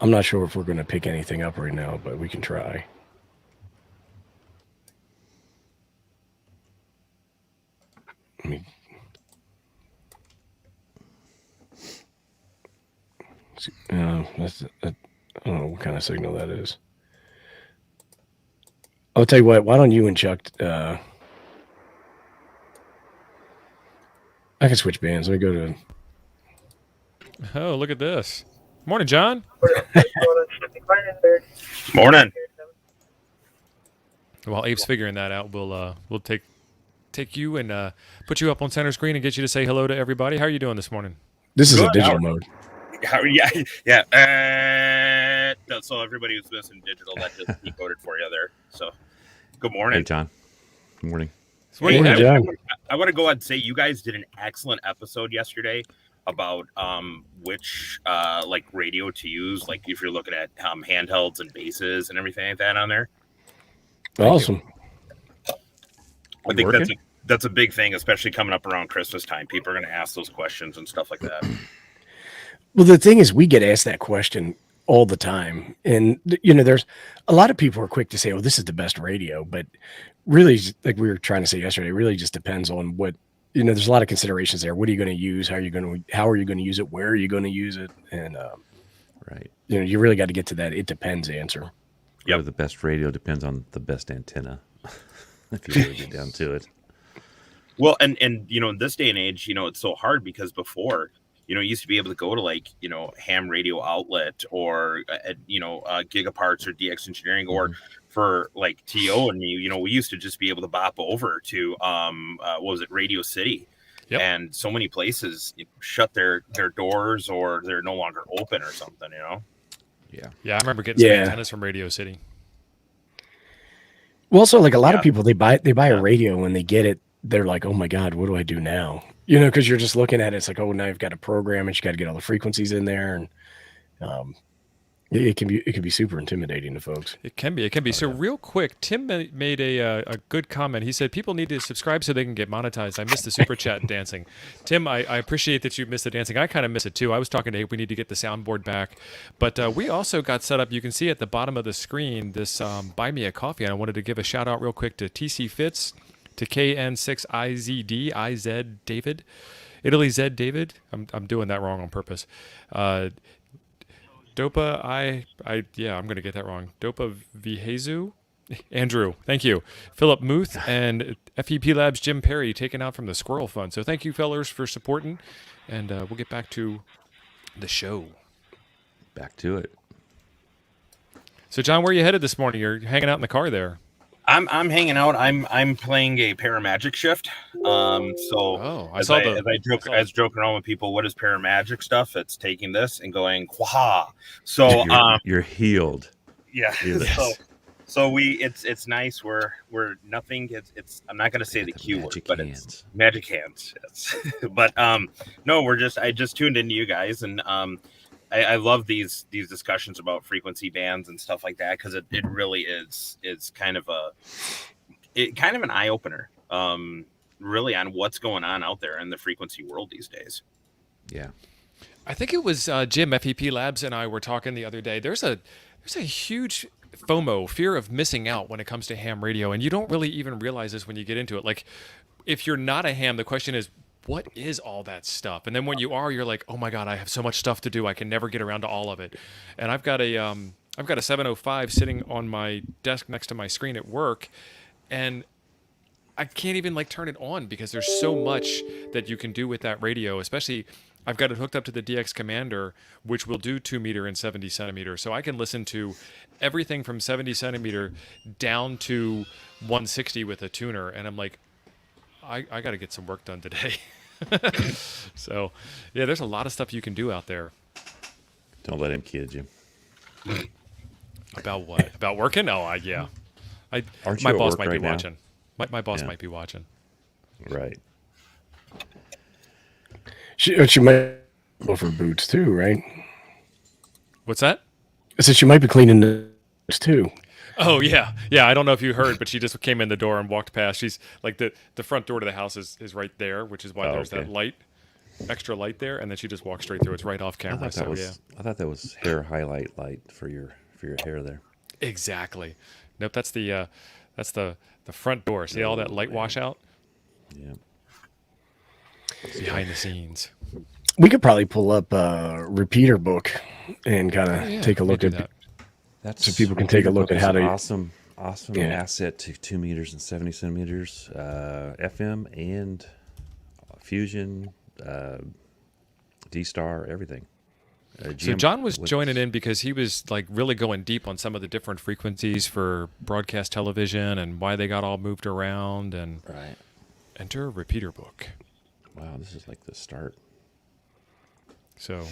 not sure if we're going to pick anything up right now, but we can try. I don't know what kind of signal that is. I'll tell you what, why don't you and Chuck, I can switch bands. Let me go to... Oh, look at this. Morning, John. Morning. While Abe's figuring that out, we'll take you and put you up on center screen and get you to say hello to everybody. How are you doing this morning? This is a digital mode. Yeah. So everybody who's missing digital, that just decoded for you there. So, good morning. Hey, John. Good morning. Morning, John. I want to go ahead and say you guys did an excellent episode yesterday about which like radio to use, like if you're looking at handhelds and bases and everything like that on there. Awesome. I think that's a big thing, especially coming up around Christmas time. People are going to ask those questions and stuff like that. Well, the thing is, we get asked that question all the time. And, there's a lot of people are quick to say, oh, this is the best radio. But really, like we were trying to say yesterday, it really just depends on what, there's a lot of considerations there. What are you going to use? How are you going to use it? Where are you going to use it? And, right. You really got to get to that it depends answer. Yeah, the best radio depends on the best antenna. If you really get down to it. Well, and in this day and age, it's so hard because before, you used to be able to go to like, ham radio outlet or, Gigaparts or DX Engineering, or for like TO and me, we used to just be able to bop over to, what was it, Radio City. Yep. And so many places shut their doors or they're no longer open or something, Yeah. I remember getting some antennas from Radio City. Well, also, like a lot of people, they buy a radio when they get it. They're like, oh my God, what do I do now? Because you're just looking at it. It's like, oh, now you've got to program it. You got to get all the frequencies in there. And it can be super intimidating to folks. It can be. So real quick, Tim made a good comment. He said people need to subscribe so they can get monetized. I missed the super chat dancing. Tim, I appreciate that you missed the dancing. I kind of miss it too. I was talking to Abe. We need to get the soundboard back. But we also got set up. You can see at the bottom of the screen this Buy Me a Coffee. And I wanted to give a shout out real quick to TC Fitz, to KN6IZD, IZ David, Italy Z David. I'm doing that wrong on purpose. Dopa yeah, I'm gonna get that wrong. Dopa Vhezu. Andrew, thank you. Philip Muth and FEP Labs Jim Perry taken out from the Squirrel Fund. So thank you, fellers, for supporting, and we'll get back to the show. Back to it. So, John, where are you headed this morning? You're hanging out in the car there. I'm hanging out. I'm playing a Paramagic shift. As I joke around with people, what is Paramagic stuff? It's taking this and going quah. So you're healed. Yeah. So it's nice. We're nothing. It's I'm not gonna say the Q word, but it's magic hands. Yes. But no, I just tuned into you guys, and I love these discussions about frequency bands and stuff like that, because it really is kind of an eye opener, really, on what's going on out there in the frequency world these days. Yeah, I think it was Jim, FEP Labs, and I were talking the other day. There's a huge FOMO, fear of missing out, when it comes to ham radio, and you don't really even realize this when you get into it. Like, if you're not a ham, the question is, what is all that stuff? And then when you are, you're like, oh my God, I have so much stuff to do. I can never get around to all of it. And I've got a 705 sitting on my desk next to my screen at work, and I can't even turn it on because there's so much that you can do with that radio. Especially, I've got it hooked up to the DX Commander, which will do 2 meter and 70 centimeter. So I can listen to everything from 70 centimeter down to 160 with a tuner. And I'm like, I got to get some work done today. So, yeah, there's a lot of stuff you can do out there. Don't let him kid you. About what? About working? Oh, yeah. Aren't my you at boss work might right be now? watching. My boss might be watching. Right. She might go for boots too, right? What's that? I said she might be cleaning the boots too. Oh, yeah. Yeah, I don't know if you heard, but she just came in the door and walked past. She's like, the front door to the house is right there, which is why there's that light, extra light there, and then she just walked straight through. It's right off camera. I thought that was hair highlight light for your hair there. Exactly. Nope, that's the front door. See all that light wash out? Yeah. Behind the scenes. We could probably pull up a repeater book and kind of take a look at that. So people can take a look at how to awesome asset to 2 meters and 70 centimeters, FM and fusion, D-Star, everything. So John was joining in because he was really going deep on some of the different frequencies for broadcast television and why they got all moved around, and right. Enter repeater book. Wow, this is like the start. So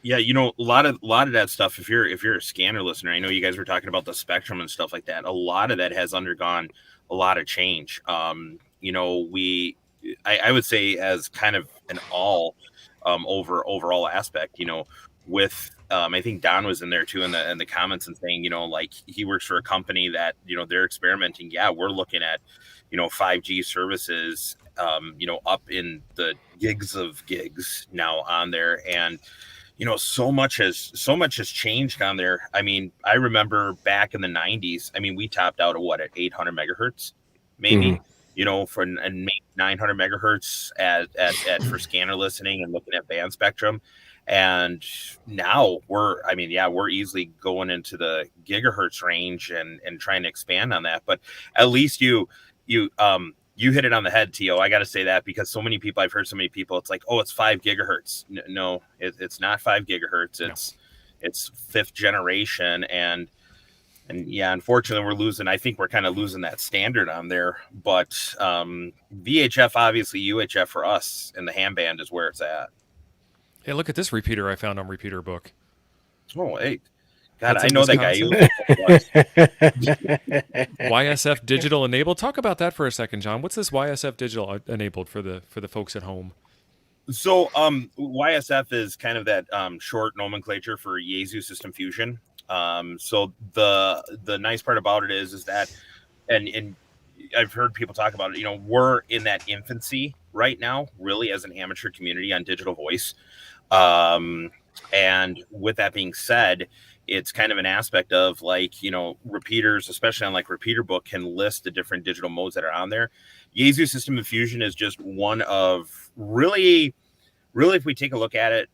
yeah, a lot of that stuff. If you're a scanner listener, I know you guys were talking about the spectrum and stuff like that. A lot of that has undergone a lot of change. I would say as kind of an overall aspect. With I think Don was in there too in the comments and saying, he works for a company that they're experimenting. Yeah, we're looking at 5G services, up in the gigs of gigs now on there, and so much has changed on there. I mean, I remember back in the 90s. I mean, we topped out at 800 megahertz, maybe. For and maybe 900 megahertz at for scanner listening and looking at band spectrum. And now we're easily going into the gigahertz range and trying to expand on that. But at least you hit it on the head, Tio. I got to say that, because I've heard so many people, it's like, oh, it's 5 gigahertz. No, it's not 5 gigahertz. It's 5th generation. And yeah, unfortunately I think we're kind of losing that standard on there. But VHF, obviously UHF for us in the ham band is where it's at. Hey, look at this repeater I found on Repeater Book. Oh, hey. God, That's I in know that guy. YSF Digital Enabled. Talk about that for a second, John. What's this YSF Digital Enabled for the folks at home? So YSF is kind of that short nomenclature for Yaesu System Fusion. So the nice part about it is that, and I've heard people talk about it, we're in that infancy right now, really, as an amateur community on digital voice. And with that being said, it's kind of an aspect of repeaters, especially on Repeater Book, can list the different digital modes that are on there. Yaesu System of Fusion is just one of really, if we take a look at it,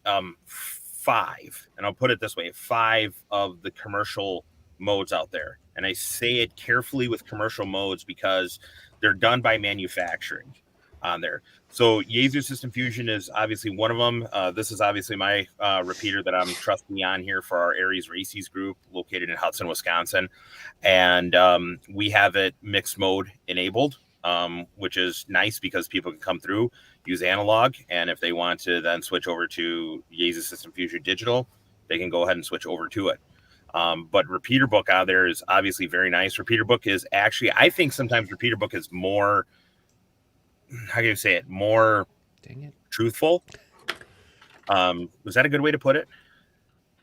5, and I'll put it this way, 5 of the commercial modes out there. And I say it carefully with commercial modes because they're done by manufacturing on there. So Yaesu System Fusion is obviously one of them. This is obviously my repeater that I'm trusting on here for our Aries Races group located in Hudson, Wisconsin. And we have it mixed mode enabled, which is nice because people can come through, use analog, and if they want to then switch over to Yaesu System Fusion Digital, they can go ahead and switch over to it. But Repeater Book out there is obviously very nice. Repeater Book is actually, I think sometimes Repeater Book is more, how can you say it, more truthful. Was that a good way to put it?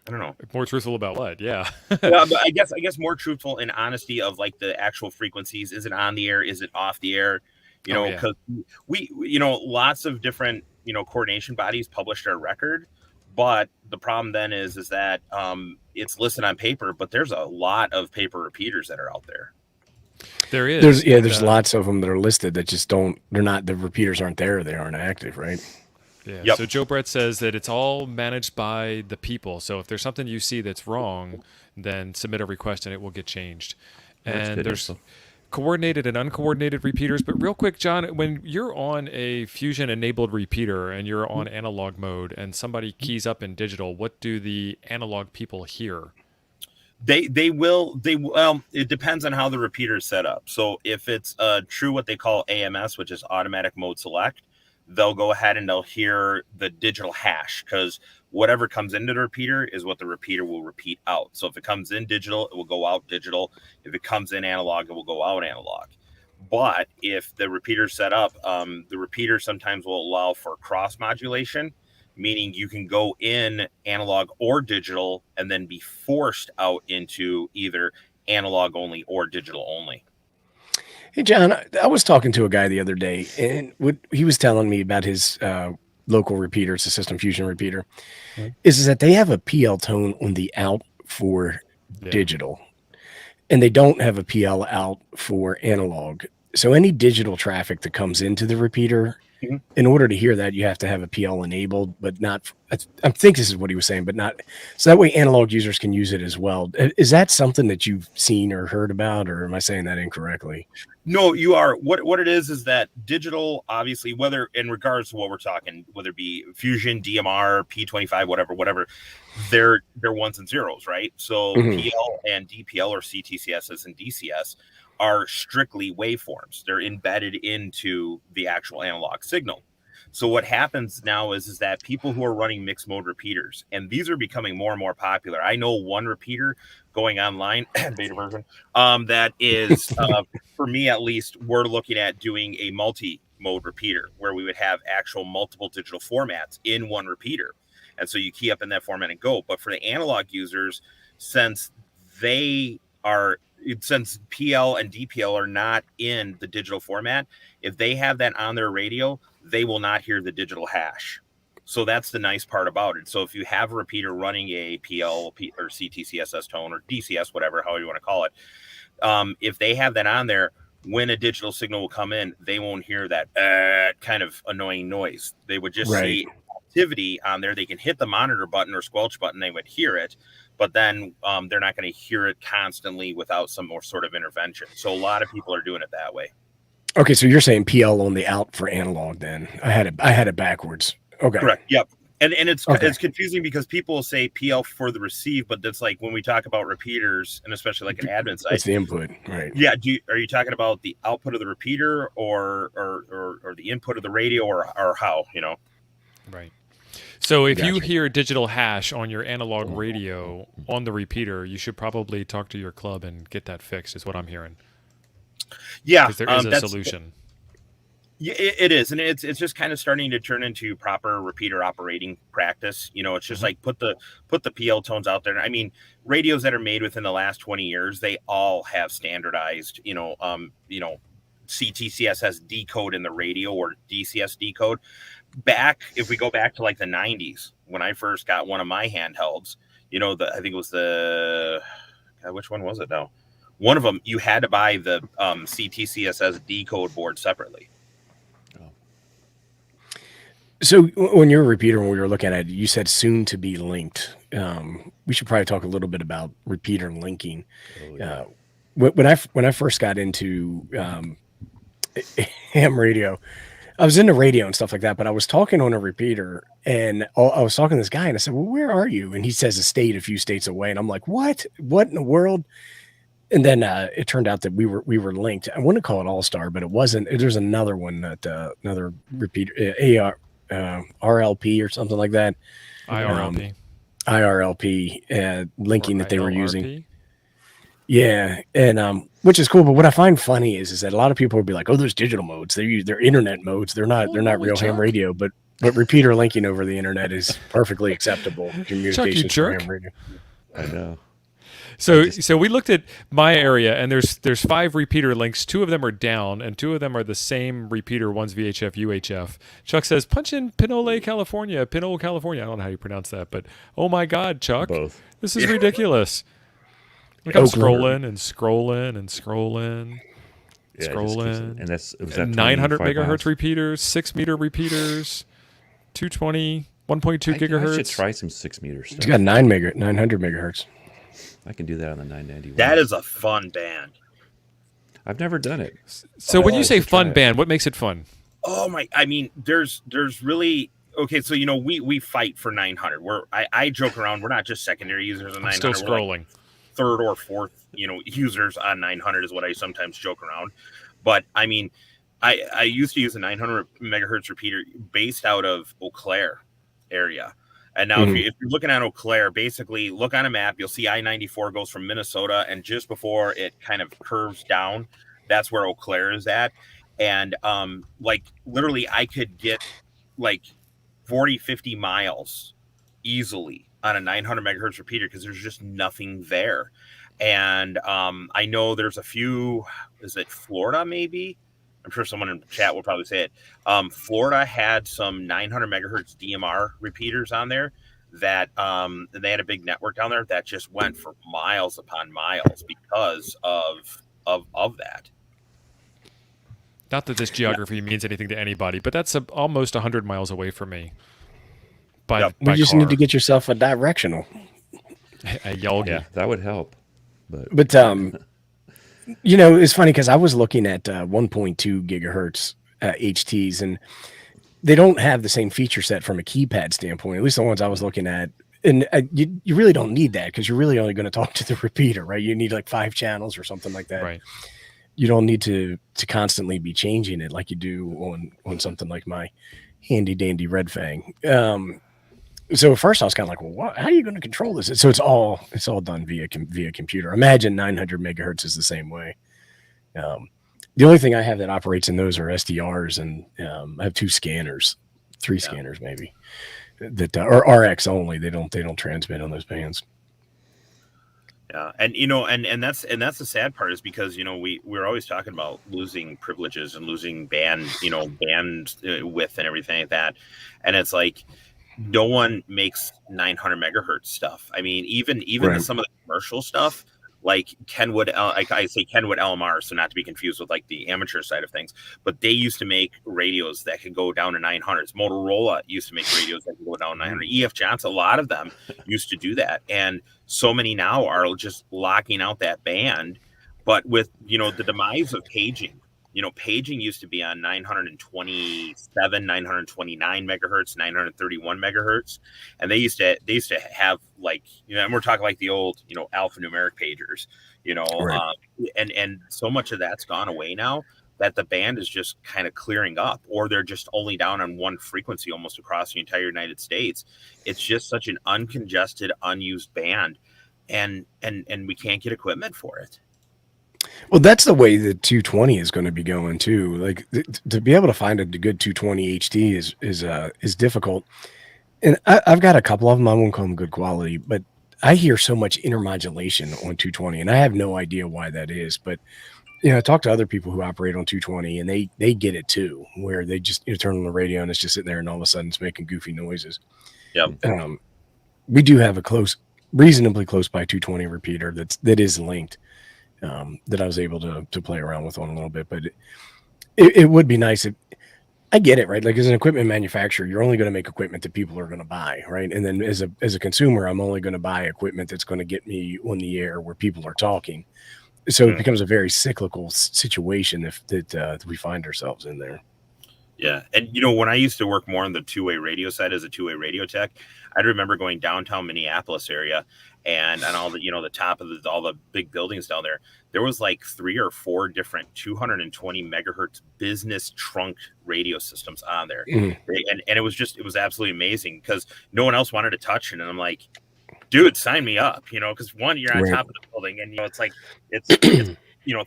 I don't know. More truthful about what? Yeah. Well, but I guess more truthful in honesty of like the actual frequencies. Is it on the air? Is it off the air? You know, because we, lots of different, coordination bodies published our record. But the problem then is that it's listed on paper, but there's a lot of paper repeaters that are out there. There is. There's lots of them that are listed that just the repeaters aren't there. They aren't active, right? Yeah. Yep. So Joe Brett says that it's all managed by the people. So if there's something you see that's wrong, then submit a request and it will get changed. And there's coordinated and uncoordinated repeaters. But real quick, John, when you're on a Fusion enabled repeater and you're on analog mode and somebody keys up in digital, what do the analog people hear? They will, it depends on how the repeater is set up. So if it's true what they call AMS, which is automatic mode select, they'll go ahead and they'll hear the digital hash, because whatever comes into the repeater is what the repeater will repeat out. So if it comes in digital, it will go out digital. If it comes in analog, it will go out analog. But if the repeater is set up, the repeater sometimes will allow for cross modulation, meaning you can go in analog or digital and then be forced out into either analog only or digital only. Hey, John, I was talking to a guy the other day, and what he was telling me about his local repeater, it's a System Fusion repeater, is that they have a PL tone on the out for digital, and they don't have a PL out for analog. So any digital traffic that comes into the repeater, in order to hear that, you have to have a PL enabled, but not, I think this is what he was saying, but not, so that way analog users can use it as well. Is that something that you've seen or heard about, or am I saying that incorrectly? No, you are. What it is that digital, obviously, whether in regards to what we're talking, whether it be Fusion, DMR, P25, whatever, they're ones and zeros, right? So PL and DPL, or CTCSs and DCS, are strictly waveforms. They're embedded into the actual analog signal. So what happens now is that people who are running mixed mode repeaters, and these are becoming more and more popular. I know one repeater going online, beta version, that is, for me at least, we're looking at doing a multi-mode repeater where we would have actual multiple digital formats in one repeater. And so you key up in that format and go. But for the analog users, since PL and DPL are not in the digital format, if they have that on their radio, they will not hear the digital hash. So that's the nice part about it. So if you have a repeater running a PL or CTCSS tone or DCS, whatever, however you want to call it, if they have that on there, when a digital signal will come in, they won't hear that kind of annoying noise. They would just see activity on there. They can hit the monitor button or squelch button. They would hear it, but then they're not going to hear it constantly without some more sort of intervention. So a lot of people are doing it that way. Okay, so you're saying PL on the out for analog then. I had it backwards. Okay. Correct. Yep. And it's confusing because people say PL for the receive, but that's like when we talk about repeaters, and especially like an admin side, it's the input, right? Yeah. Are you talking about the output of the repeater or the input of the radio, or how, Right. So if you hear digital hash on your analog radio on the repeater, you should probably talk to your club and get that fixed, is what I'm hearing. Yeah. Because there is a solution. Yeah, it is, and it's just kind of starting to turn into proper repeater operating practice. It's just like put the PL tones out there. I mean, radios that are made within the last 20 years, they all have standardized, CTCSS decode in the radio or DCS decode. If we go back to like the 90s, when I first got one of my handhelds, I think it was which one was it now? one of them you had to buy the CTCSS decode board separately. So when you're a repeater, when we were looking at it, you said soon to be linked. We should probably talk a little bit about repeater linking. Oh, yeah. When I first got into ham radio, I was into radio and stuff like that, but I was talking on a repeater and I was talking to this guy and I said, well, where are you? And he says a few states away. And I'm like, what in the world? And then it turned out that we were linked. I wouldn't call it All-Star, but it wasn't. There's another one that another repeater, RLP or something like that. IRLP linking that they were using. Yeah, and which is cool. But what I find funny is that a lot of people will be like, "Oh, there's digital modes. They're internet modes. They're not real ham radio." But repeater linking over the internet is perfectly acceptable communications for ham radio. I know. So we looked at my area, and there's 5 repeater links. 2 of them are down, and 2 of them are the same repeater. One's VHF, UHF. Chuck says, punch in Pinole, California. I don't know how you pronounce that, but oh my God, Chuck. Both. This is ridiculous. Look, I'm scrolling. Yeah, scrolling. And was that 900 megahertz miles? repeaters, 6 meter repeaters, 220, 1.2 gigahertz. I should try some 6 meters. It's got 900 megahertz. I can do that on the 991. That is a fun band. I've never done it. So when you say fun band, what makes it fun? Oh my! I mean, there's really okay. So we fight for 900. I joke around. We're not just secondary users of 900. Still scrolling. We're like third or fourth, users on 900 is what I sometimes joke around. But I mean, I used to use a 900 megahertz repeater based out of Eau Claire area. And now, if you're looking at Eau Claire, basically look on a map, you'll see I-94 goes from Minnesota, and just before it kind of curves down, that's where Eau Claire is at. And literally, I could get 40, 50 miles easily on a 900 megahertz repeater because there's just nothing there. And I know there's a few. Is it Florida? Maybe. I'm sure someone in the chat will probably say it. Florida had some 900 megahertz DMR repeaters on there that they had a big network down there that just went for miles upon miles because of that. Not that this geography means anything to anybody, but that's almost 100 miles away from me. You just need to get yourself a directional. A Yalgi. Yeah, that would help. But it's funny because I was looking at 1.2 gigahertz HTs, and they don't have the same feature set from a keypad standpoint, at least the ones I was looking at. And you really don't need that because you're really only going to talk to the repeater, right? You need 5 channels or something like that. Right. You don't need to constantly be changing it like you do on something like my handy dandy Red Fang. So at first I was kind of like, well, how are you going to control this? So it's all done via computer. Imagine 900 megahertz is the same way. The only thing I have that operates in those are SDRs, and I have 2 scanners, 3 scanners maybe that are RX only. They don't transmit on those bands. Yeah, and that's the sad part is because we're always talking about losing privileges and losing band width and everything like that, and it's like no one makes 900 megahertz stuff. I mean, even right. some of the commercial stuff, like Kenwood, I say Kenwood LMR, so not to be confused with the amateur side of things, but they used to make radios that could go down to 900s. Motorola used to make radios that could go down to 900. EF Johnson, a lot of them used to do that, and so many now are just locking out that band. But with the demise of paging. Paging used to be on 927, 929 megahertz, 931 megahertz. And they used to have and we're talking the old, alphanumeric pagers, right. And so much of that's gone away now that the band is just kind of clearing up, or they're just only down on one frequency almost across the entire United States. It's just such an uncongested, unused band. And we can't get equipment for it. Well, that's the way the 220 is going to be going too. To be able to find a good 220 HT is difficult. And I've got a couple of them. I won't call them good quality, but I hear so much intermodulation on 220, and I have no idea why that is. But I talk to other people who operate on 220, and they get it too, where they just turn on the radio and it's just sitting there, and all of a sudden it's making goofy noises. Yep. We do have a reasonably close by 220 repeater that is linked. that I was able to play around with on a little bit. But it would be nice if I get it, right? Like as an equipment manufacturer, you're only going to make equipment that people are going to buy, right? And then as a consumer, I'm only going to buy equipment that's going to get me on the air where people are talking. So it becomes a very cyclical situation that we find ourselves in there. Yeah. And, when I used to work more on the two-way radio side as a two-way radio tech, I'd remember going downtown Minneapolis area and on all the, the top of all the big buildings down there was like 3 or 4 different 220 megahertz business trunk radio systems on there. And it was absolutely amazing because no one else wanted to touch it. And I'm like, dude, sign me up, because one, you're on top of the building and, it's like, it's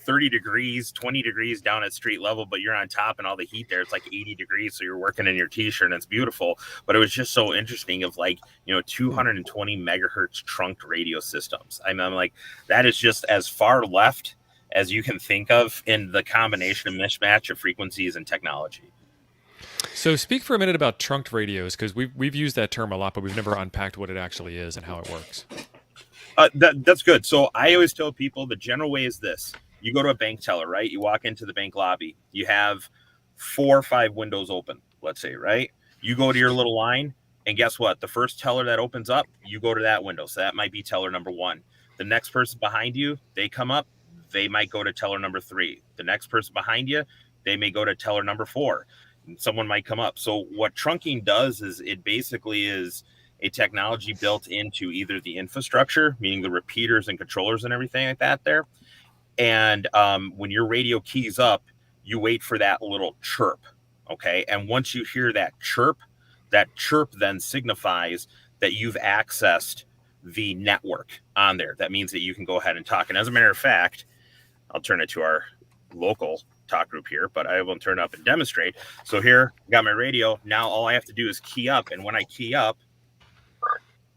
30 degrees, 20 degrees down at street level, but you're on top and all the heat there, it's like 80 degrees. So you're working in your t-shirt and it's beautiful. But it was just so interesting of like, 220 megahertz trunked radio systems. I'm like, that is just as far left as you can think of in the combination of mismatch of frequencies and technology. So speak for a minute about trunked radios, because we've used that term a lot, but we've never unpacked what it actually is and how it works. That's good. So I always tell people the general way is this. You go to a bank teller, right? You walk into the bank lobby. You have 4 or 5 windows open, let's say, right? You go to your little line, and guess what? The first teller that opens up, you go to that window. So that might be teller number 1. The next person behind you, they come up, they might go to teller number 3. The next person behind you, they may go to teller number 4. And someone might come up. So what trunking does is it basically is a technology built into either the infrastructure, meaning the repeaters and controllers and everything like that there. And when your radio keys up, you wait for that little chirp, okay? And once you hear that chirp then signifies that you've accessed the network on there. That means that you can go ahead and talk. And as a matter of fact, I'll turn it to our local talk group here, but I will turn up and demonstrate. So here, I got my radio. Now all I have to do is key up. And when I key up,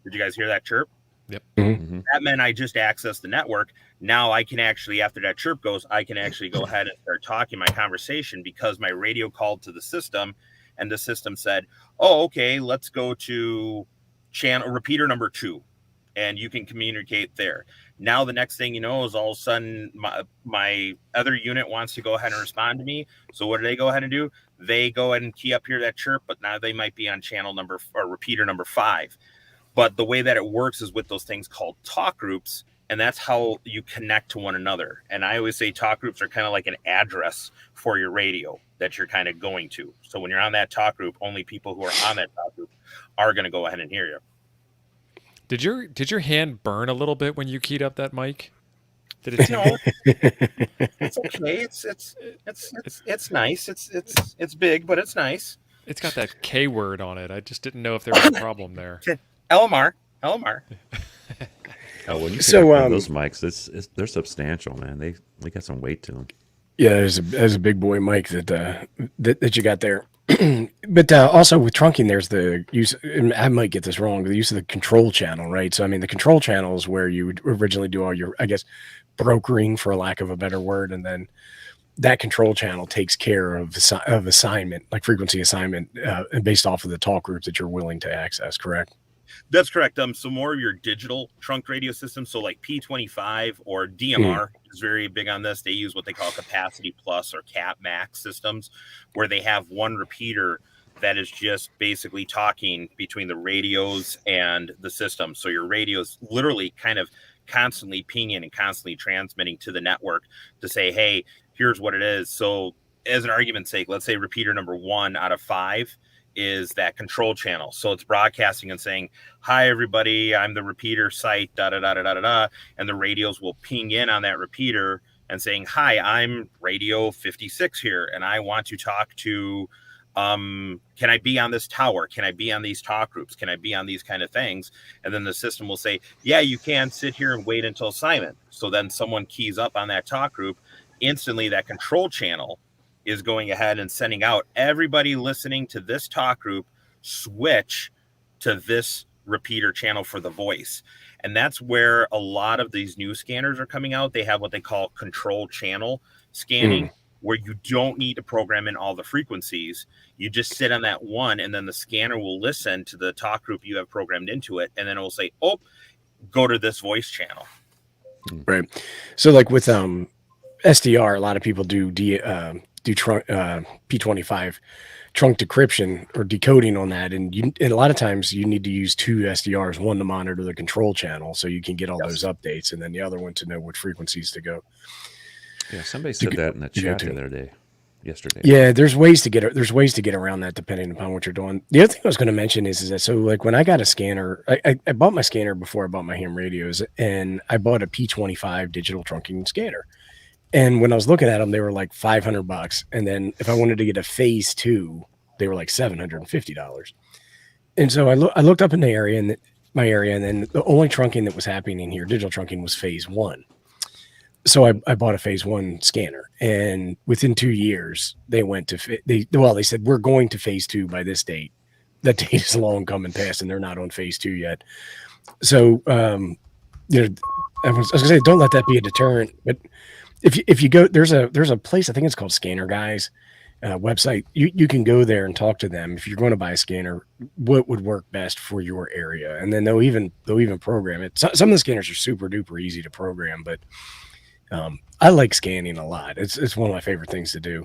did you guys hear that chirp? Yep. Mm-hmm. That meant I just accessed the network. Now I can actually, after that chirp goes, I can actually go ahead and start talking my conversation because my radio called to the system and the system said, oh, okay, let's go to channel repeater number 2. And you can communicate there. Now the next thing you know is all of a sudden my other unit wants to go ahead and respond to me. So what do they go ahead and do? They go ahead and key up here that chirp, but now they might be on channel number or repeater number 5. But the way that it works is with those things called talk groups, and that's how you connect to one another. And I always say talk groups are kind of like an address for your radio that you're kind of going to. So when you're on that talk group, only people who are on that talk group are going to go ahead and hear you. Did your hand burn a little bit when you keyed up that mic? Did it? No, it's okay. It's nice. It's big, but it's nice. It's got that K word on it. I just didn't know if there was a problem there. LMR. Oh, when you So, those mics, they're substantial, man. They got some weight to them. Yeah, there's a big boy mic that you got there. But also with trunking, there's the use, and I might get this wrong, the use of the control channel, right? So, I mean, the control channel is where you would originally do all your, I guess, brokering, for lack of a better word. And then that control channel takes care of assignment, like frequency assignment, based off of the talk groups that you're willing to access, correct? That's correct. So more of your digital trunk radio systems, so like P25 or DMR is very big on this. They use what they call capacity plus or cap max systems, where they have one repeater that is just basically talking between the radios and the system. So your radio's literally kind of constantly pinging and constantly transmitting to the network to say, hey, here's what it is. So as an argument's sake, let's say repeater number 1 out of 5 is that control channel. So it's broadcasting and saying, hi, everybody, I'm the repeater site, da-da-da-da-da-da. And the radios will ping in on that repeater and saying, hi, I'm radio 56 here. And I want to talk to, can I be on this tower? Can I be on these talk groups? Can I be on these kind of things? And then the system will say, yeah, you can sit here and wait until assignment. So then someone keys up on that talk group. Instantly, that control channel is going ahead and sending out everybody listening to this talk group, switch to this repeater channel for the voice. And that's where a lot of these new scanners are coming out. They have what they call control channel scanning, where you don't need to program in all the frequencies. You just sit on that one, and then the scanner will listen to the talk group you have programmed into it. And then it will say, oh, go to this voice channel. Right. So like with SDR, a lot of people do trunk P25 trunk decryption or decoding on that, and a lot of times you need to use two SDRs, one to monitor the control channel so you can get all those updates, and then the other one to know which frequencies to go. Yeah, somebody said that in the chat the other day, yesterday. Yeah, there's ways to get around that depending upon what you're doing. The other thing I was going to mention is that so like when I got a scanner, I bought my scanner before I bought my ham radios, and I bought a P25 digital trunking scanner. And when I was looking at them, they were like $500, and then if I wanted to get a phase 2, they were like $750. And so I looked up in the area and my area, and then the only trunking that was happening here, digital trunking, was phase 1. So I bought a phase 1 scanner, and within 2 years they went to they said we're going to phase 2 by this date. That date is long coming past, and they're not on phase 2 yet. So I was gonna say, don't let that be a deterrent. But if you go, there's a place, I think it's called Scanner Guys website. You can go there and talk to them if you're going to buy a scanner, what would work best for your area, and then they'll even program it. Some of the scanners are super duper easy to program, but I like scanning a lot. It's one of my favorite things to do.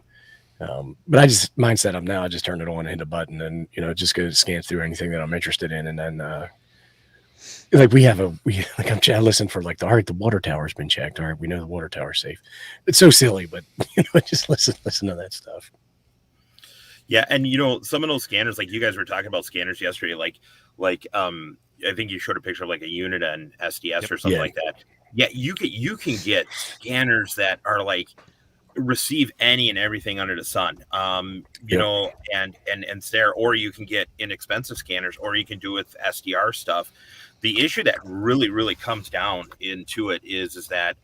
But I just, mine set up now, I just turn it on and hit a button, and just go scan through anything that I'm interested in, and then like I listen for like the water tower's been checked. All right, we know the water tower's safe. It's so silly, but just listen to that stuff. Yeah, and some of those scanners, like you guys were talking about scanners yesterday, like I think you showed a picture of like a Unita SDS or something like that. Yeah, you can get scanners that are like receive any and everything under the sun. And it's there, or you can get inexpensive scanners, or you can do with SDR stuff. The issue that really, really comes down into it is that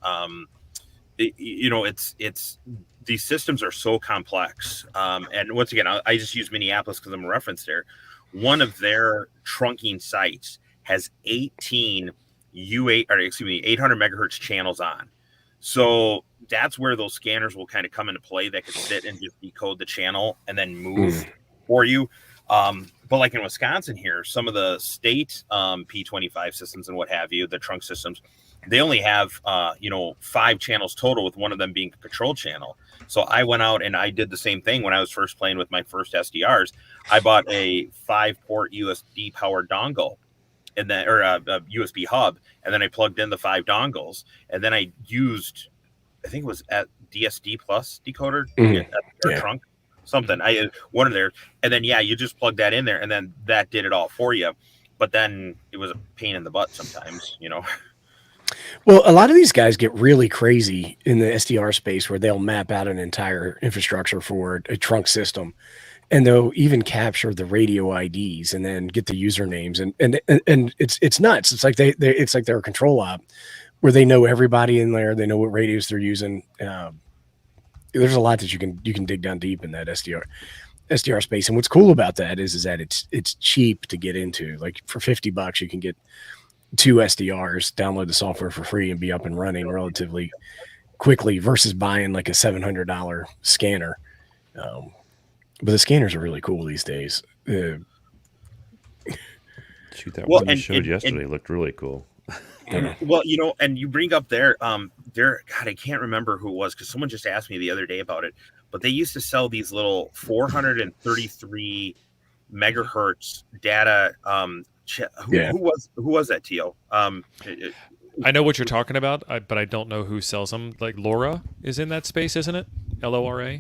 it's these systems are so complex. And once again, I just use Minneapolis because I'm a reference there. One of their trunking sites has 18 800 megahertz channels on. So that's where those scanners will kind of come into play that could sit and just decode the channel and then move for you. But like in Wisconsin here, some of the state P25 systems and what have you, the trunk systems, they only have 5 channels total, with one of them being a control channel. So I went out and I did the same thing when I was first playing with my first SDRs. I bought a 5-port USB powered dongle, and then a USB hub, and then I plugged in the 5 dongles, and then I used, I think it was at DSD Plus decoder trunk, something. I one of there, and then you just plug that in there, and then that did it all for you. But then it was a pain in the butt sometimes, Well, a lot of these guys get really crazy in the SDR space where they'll map out an entire infrastructure for a trunk system, and they'll even capture the radio IDs and then get the usernames, and it's nuts. It's like it's like they're a control op where they know everybody in there. They know what radios they're using. There's a lot that you can dig down deep in that SDR space. And what's cool about that is that it's cheap to get into. Like for $50, you can get 2 SDRs, download the software for free, and be up and running relatively quickly versus buying like a $700 scanner. But the scanners are really cool these days. Shoot, that one you showed yesterday looked really cool. Well, and you bring up God, I can't remember who it was, because someone just asked me the other day about it, but they used to sell these little 433 megahertz data. Who was that, Tio? I know what you're talking about, but I don't know who sells them. Like LoRa is in that space, isn't it? LORA.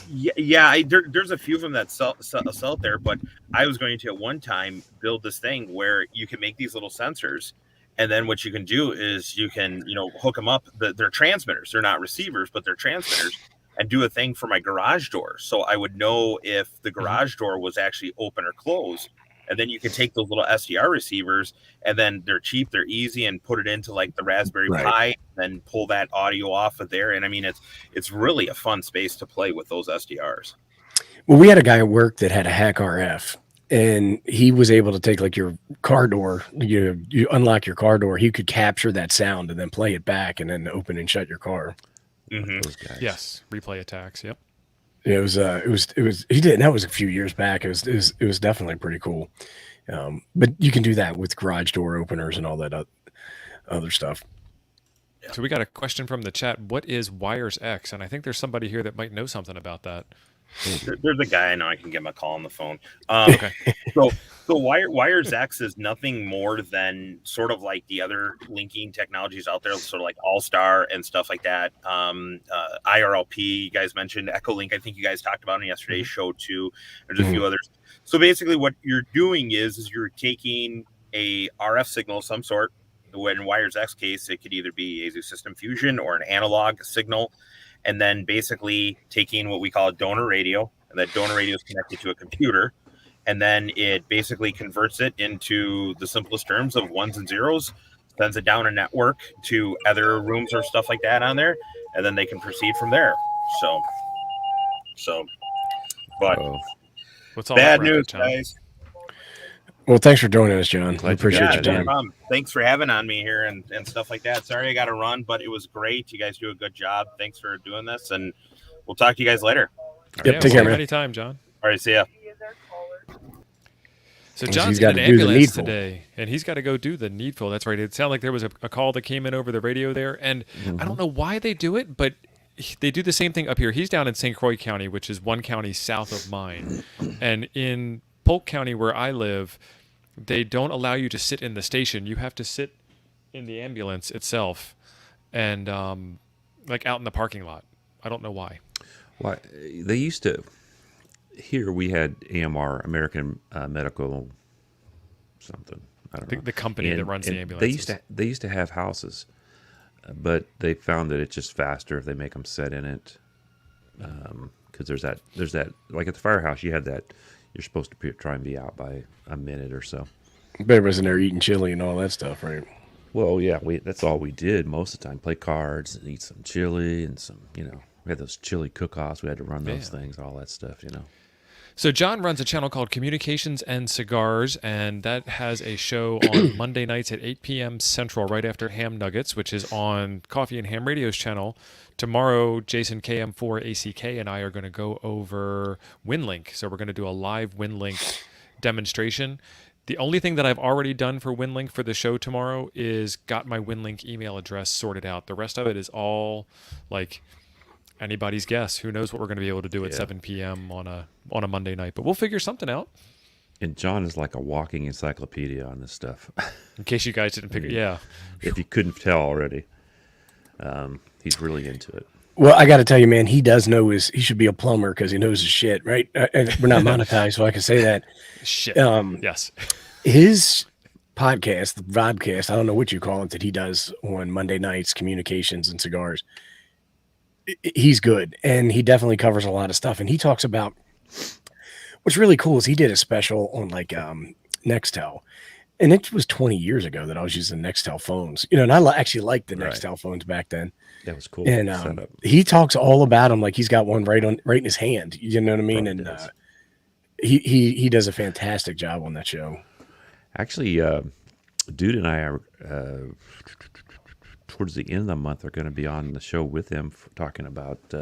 Yeah. There's a few of them that sell it there, but I was going to at one time build this thing where you can make these little sensors, and then what you can do is you can hook them up. They're transmitters. They're not receivers, but they're transmitters, and do a thing for my garage door, so I would know if the garage door was actually open or closed. And then you can take those little SDR receivers, and then they're cheap, they're easy, and put it into like the Raspberry Pi, and then pull that audio off of there. And I mean, it's really a fun space to play with those SDRs. Well, we had a guy at work that had a hack RF, and he was able to take like your car door, you unlock your car door, he could capture that sound and then play it back, and then open and shut your car. Mm-hmm. Yes, replay attacks. Yep. It was he did, and that was a few years back. It was definitely pretty cool. But you can do that with garage door openers and all that other stuff. So we got a question from the chat. What is Wires X? And I think there's somebody here that might know something about that. There's a guy I know I can give him a call on the phone. Okay. So Wires X is nothing more than sort of like the other linking technologies out there, sort of like All-Star and stuff like that. IRLP, you guys mentioned Echolink. I think you guys talked about in yesterday's show too. There's a few others. So basically, what you're doing is you're taking a RF signal of some sort. When Wires X case, it could either be a system fusion or an analog signal, and then basically taking what we call a donor radio, and that donor radio is connected to a computer, and then it basically converts it into the simplest terms of ones and zeros, sends it down a network to other rooms or stuff like that on there, and then they can proceed from there. But What's all bad that news, racket, John? guys. Well, thanks for joining us, John. We Glad you appreciate got your it. No time. problem. Thanks for having on me here and stuff like that. Sorry I got to run, but it was great. You guys do a good job. Thanks for doing this, and we'll talk to you guys later. Yep, take care, man. Anytime, John. All right, see ya. So So John's he's in gotta an do the ambulance needful. today, and he's got to go do the needful. That's right. It sounded like there was a call that came in over the radio there, and I don't know why they do it, but they do the same thing up here. He's down in St. Croix County, which is one county south of mine, and in Polk County, where I live, they don't allow you to sit in the station. You have to sit in the ambulance itself, and like out in the parking lot. I don't know why. Why they used to. Here we had AMR, American Medical something. I don't know. The company that runs the and ambulances. They used to have houses, but they found that it's just faster if they make them sit in it. Because there's that like at the firehouse you had that. You're supposed to try and be out by a minute or so. Bear was in there eating chili and all that stuff, right? Well, yeah, that's all we did most of the time. Play cards and eat some chili and some, we had those chili cook-offs. We had to run those things, all that stuff, So John runs a channel called Communications and Cigars, and that has a show on Monday nights at 8 p.m. Central, right after Ham Nuggets, which is on Coffee and Ham Radio's channel. Tomorrow, Jason KM4ACK and I are going to go over WinLink. So we're going to do a live WinLink demonstration. The only thing that I've already done for WinLink for the show tomorrow is got my WinLink email address sorted out. The rest of it is all like anybody's guess. Who knows what we're going to be able to do at 7 p.m. on a Monday night, but we'll figure something out. And John is like a walking encyclopedia on this stuff. In case you guys didn't figure, yeah. If you couldn't tell already, he's really into it. Well, I got to tell you, man, he does know he should be a plumber because he knows his shit, right? We're not monetized, so I can say that. Shit. Yes. His podcast, the Vodcast, I don't know what you call it, that he does on Monday nights, Communications and Cigars. He's good, and he definitely covers a lot of stuff. And he talks about what's really cool is he did a special on like Nextel, and it was 20 years ago that I was using Nextel phones, and I actually liked the Nextel phones back then. That was cool. And he talks all about them like he's got one right in his hand. You know what I mean? And he does a fantastic job on that show. Actually, Dude and I are towards the end of the month are going to be on the show with him talking about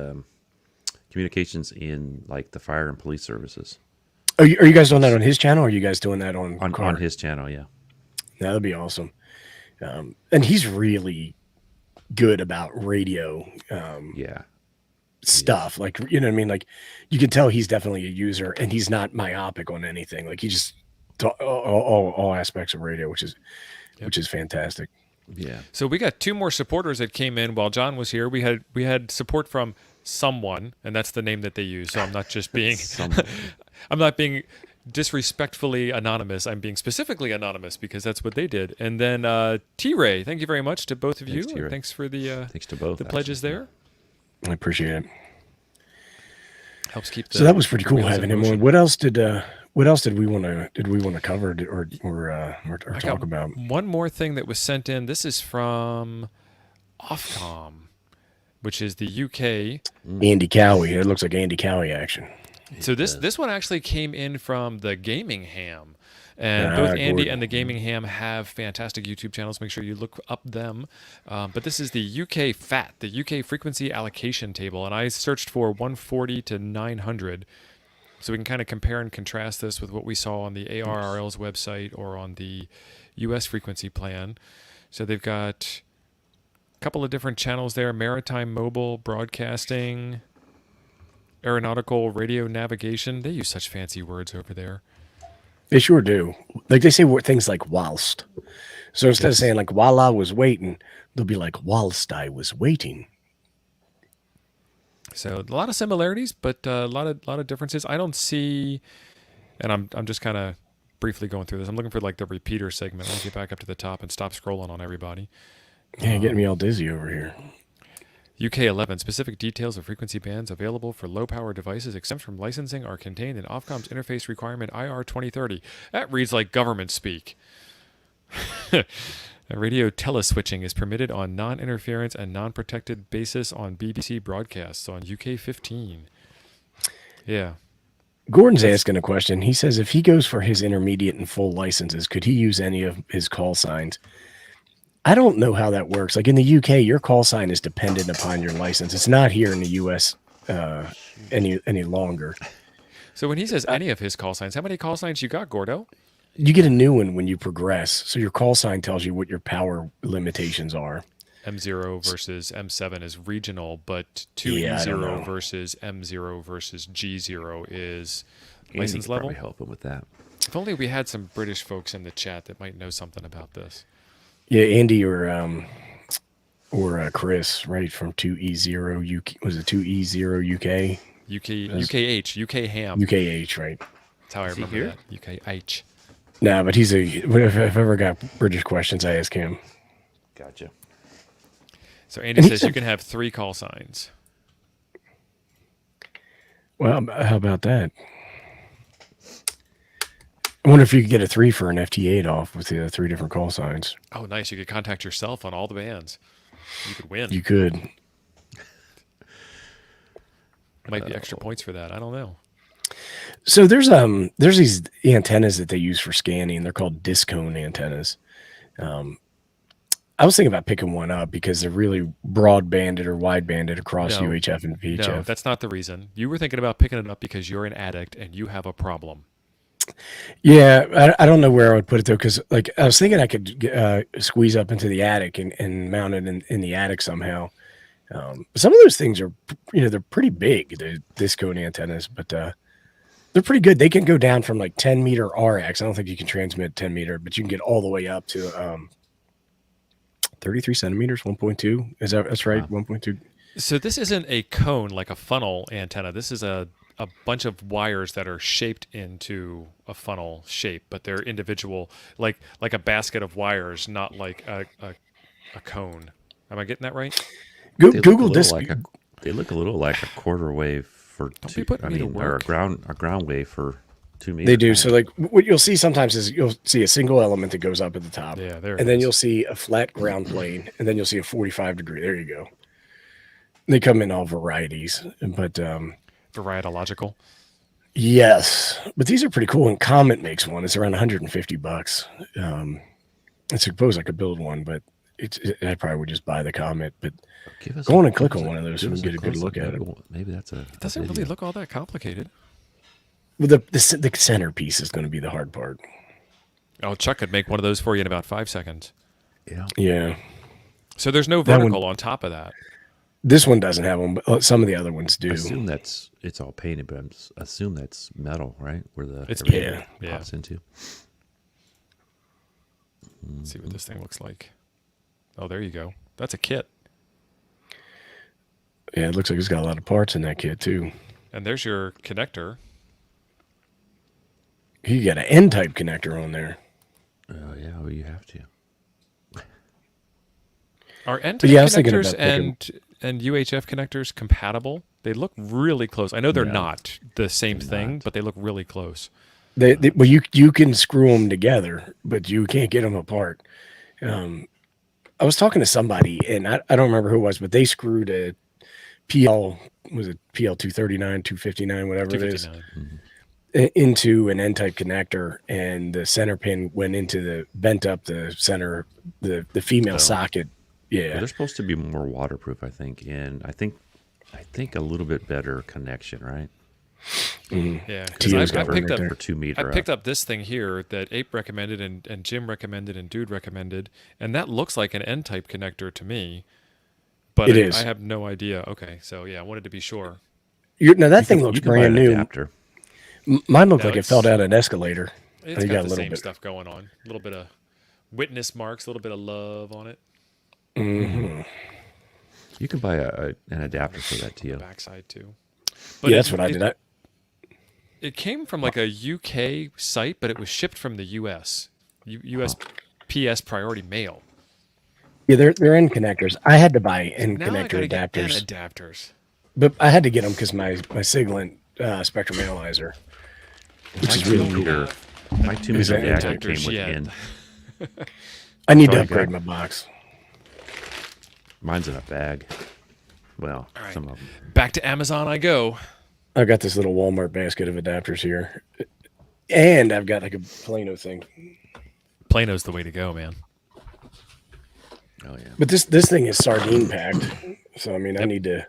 communications in like the fire and police services. Are you guys doing that on his channel, or are you guys doing that on his channel? Yeah, that'd be awesome. And he's really good about radio. Stuff like you know what I mean. Like you can tell he's definitely a user, and he's not myopic on anything. Like he just all aspects of radio, which is fantastic. Yeah. So we got 2 more supporters that came in while John was here. We had support from someone, and that's the name that they use. So I'm not just being I'm not being disrespectfully anonymous. I'm being specifically anonymous because that's what they did. And then T-Ray, thank you very much to both of you. T-Ray. Thanks for the thanks to both the pledges there. I appreciate it. Helps keep. So that was pretty cool having him on. What else did we want to cover or talk about? One more thing that was sent in. This is from Ofcom, which is the UK. Andy Cowie. It looks like Andy Cowie action. So this one actually came in from the Gaming Ham. And both Andy and the Gaming Ham have fantastic YouTube channels. Make sure you look up them. But this is the UK FAT, the UK Frequency Allocation Table. And I searched for 140 to 900. So we can kind of compare and contrast this with what we saw on the ARRL's website or on the US frequency plan. So they've got couple of different channels there: maritime, mobile, broadcasting, aeronautical, radio navigation. They use such fancy words over there. They sure do. Like they say things like whilst. So instead of saying like while I was waiting, they'll be like whilst I was waiting. So a lot of similarities, but a lot of differences. I don't see, and I'm just kind of briefly going through this. I'm looking for like the repeater segment. I'll get back up to the top and stop scrolling on everybody. Yeah, getting me all dizzy over here. UK 11, specific details of frequency bands available for low-power devices exempt from licensing are contained in Ofcom's interface requirement IR 2030. That reads like government speak. Radio teleswitching is permitted on non-interference and non-protected basis on BBC broadcasts on UK 15. Yeah. Gordon's asking a question. He says if he goes for his intermediate and full licenses, could he use any of his call signs? I don't know how that works. Like in the UK, your call sign is dependent upon your license. It's not here in the US any longer. So when he says any of his call signs, how many call signs you got, Gordo? You get a new one when you progress. So your call sign tells you what your power limitations are. M0 versus M7 is regional, but I don't 2E0 know. versus M0 versus G0 is Andy license could level. probably help him with that. If only we had some British folks in the chat that might know something about this. Yeah, Andy or Chris, right, from 2E0 UK. Was it 2E0 UK? UKH, UK ham. UKH, right? That's how I remember here? that. UKH. Nah, but he's if I've ever got British questions, I ask him. Gotcha. So Andy And he says you said- can have 3 call signs. Well, how about that? I wonder if you could get a 3 for an FT8 off with the 3 different call signs. Oh, nice. You could contact yourself on all the bands. You could win. You could. Might be extra points for that. I don't know. So there's these antennas that they use for scanning. They're called discone antennas. I was thinking about picking one up because they're really broad banded or wide banded across No. UHF and VHF. No, that's not the reason. You were thinking about picking it up because you're an addict and you have a problem. Yeah, I don't know where I would put it though, because like I was thinking I could squeeze up into the attic and mount it in the attic somehow. Some of those things are, they're pretty big, the discone antennas, but they're pretty good. They can go down from like 10 meter RX. I don't think you can transmit 10 meter, but you can get all the way up to 33 centimeters, 1.2. That's right, 1.2. So this isn't a cone like a funnel antenna. This is a bunch of wires that are shaped into a funnel shape, but they're individual, like a basket of wires, not like a cone. Am I getting that right? Google this. They look a little like a quarter wave for Don't be putting me to or work. a ground wave for 2 meters. They do. So like what you'll see sometimes is you'll see a single element that goes up at the top. Yeah, there it and then is. you'll see a flat ground plane, and then you'll see a 45 degree. There you go. They come in all varieties, but Varietological. yes, but these are pretty cool. And Comet makes one. It's around $150. I suppose I could build one, but I probably would just buy the Comet. But go on and click on one of those so we can get a good look at it. Maybe that's a. It doesn't really look all that complicated. Well, the centerpiece is going to be the hard part. Oh, Chuck could make one of those for you in about 5 seconds. Yeah. Yeah, So there's no That one- vertical on top of that. this one doesn't have them, but some of the other ones do. I assume it's all painted, but I assume that's metal, right? Where the It's everything painted, yeah. pops into. Let's see what this thing looks like. Oh, there you go. That's a kit. Yeah, it looks like it's got a lot of parts in that kit too. And there's your connector. You got an N-type connector on there. Yeah, well, you have to. Are N-type yeah, I was thinking connectors about and UHF connectors compatible? They look really close. I know they're No, not the same they're thing, not. but they look really close. Well, you can screw them together, but you can't get them apart. I was talking to somebody, and I don't remember who it was, but they screwed a PL, was it PL 239, 259, whatever it is, 259. into an N-type connector, and the center pin went into bent up the center, the female socket. Well, Yeah. they're supposed to be more waterproof, I think, and I think a little bit better connection, right? Yeah, Tio's because I got one picked right up there. For 2 meter. I picked up this thing here that Ape recommended and Jim recommended and Dude recommended, and that looks like an N-type connector to me. but It I, is. I have no idea. Okay, so yeah, I wanted to be sure. Now that thing looks You can buy brand an new. adapter. Mine looked No, like it fell it's- down an escalator. It's You got got a the little same bit. stuff going on. A little bit of witness marks, a little bit of love on it. You can buy an adapter for that too. Backside too. Yeah, that's what I did. It came from like a UK site, but it was shipped from the US. USPS priority mail. Yeah, they're end connectors. I had to buy end Now I connector gotta get adapters, adapters. but I had to get them because my Siglent Spectrum Analyzer, which is really cool. My 2 meter that adapter adapters came with yet? in. I need to Sorry, upgrade Greg. my box. Mine's in a bag. Well, right. some of them. Back to Amazon I go. I've got this little Walmart basket of adapters here, and I've got like a Plano thing. Plano's the way to go, man. Oh yeah. But this thing is sardine packed, so I mean, I need to.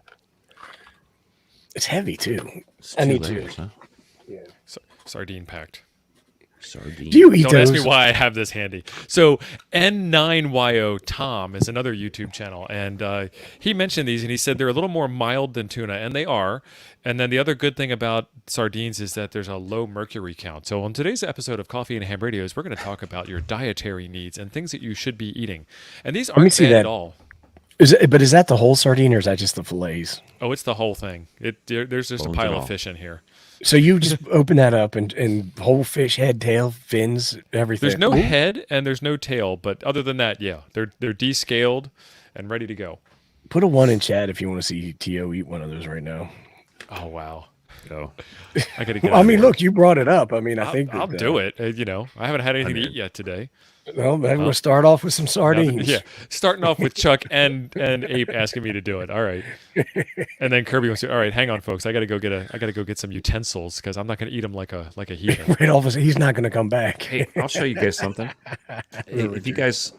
It's heavy too. It's I 2 need layers, to. huh? Sardine packed. Sardine. Do you eat Don't those? ask me why I have this handy. So N9YO Tom is another YouTube channel, and he mentioned these, and he said they're a little more mild than tuna, and they are. And then the other good thing about sardines is that there's a low mercury count. So on today's episode of Coffee and Ham Radios, we're going to talk about your dietary needs and things that you should be eating. And these me aren't see bad that. at all. But is that the whole sardine, or is that just the fillets? Oh, it's the whole thing. There's just Bones a pile and of all. fish in here. So you just open that up and whole fish, head, tail, fins, everything. There's no Ooh. head and there's no tail, but other than that, yeah, they're descaled and ready to go. Put a 1 in chat if you want to see T.O. eat one of those right now. Oh wow, Oh, I gotta get. I on mean, board. look, you brought it up. I mean, I think I'll that, do it. I haven't had anything to mean- eat yet today. Well, maybe we'll start off with some sardines. Yeah, starting off with Chuck and Ape asking me to do it. All right, and then Kirby wants to. All right, hang on, folks. I gotta go get some utensils because I'm not gonna eat them like a heathen. Right off, he's not going to come back. hey, I'll show you guys something. Hey, if you guys,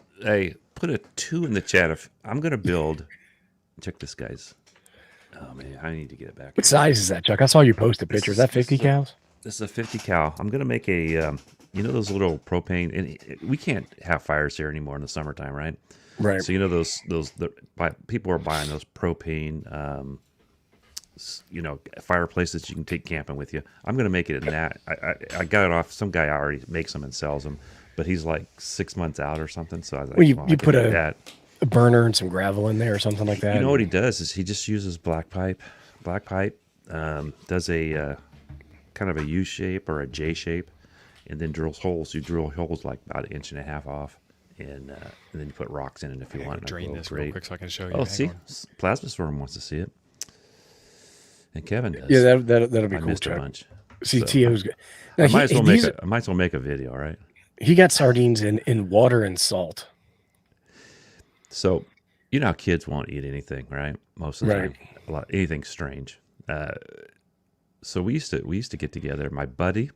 put a 2 in the chat. If I'm gonna build, check this, guys. Oh man, I need to get it back. What size is that, Chuck? I saw you post a picture. Is that 50 cows? This is a 50 cal. I'm gonna make a, you know, those little propane. And we can't have fires here anymore in the summertime, right? Right. So you know people are buying those propane, fireplaces you can take camping with you. I'm gonna make it in that. I got it off. Some guy already makes them and sells them, but he's like 6 months out or something. So I was like, Well, I you can put make a that. burner and some gravel in there or something like that. You know what he does is he just uses black pipe. Black pipe does a kind of a U shape or a J shape, and then drills holes. You drill holes like about 1.5 inches off, and then you put rocks in it if you want. Drain this real quick so I can show you. Oh, Hang see, on. Plasma Storm wants to see it, and Kevin does. Yeah, that'll be I cool, missed a Chuck. bunch. See, So, T.O.'s good. Now, I might as well these- make a video, right? he got sardines in water and salt. So, you know how kids won't eat anything, right? Most of the Right. time, anything strange. So we used to get together. My buddy,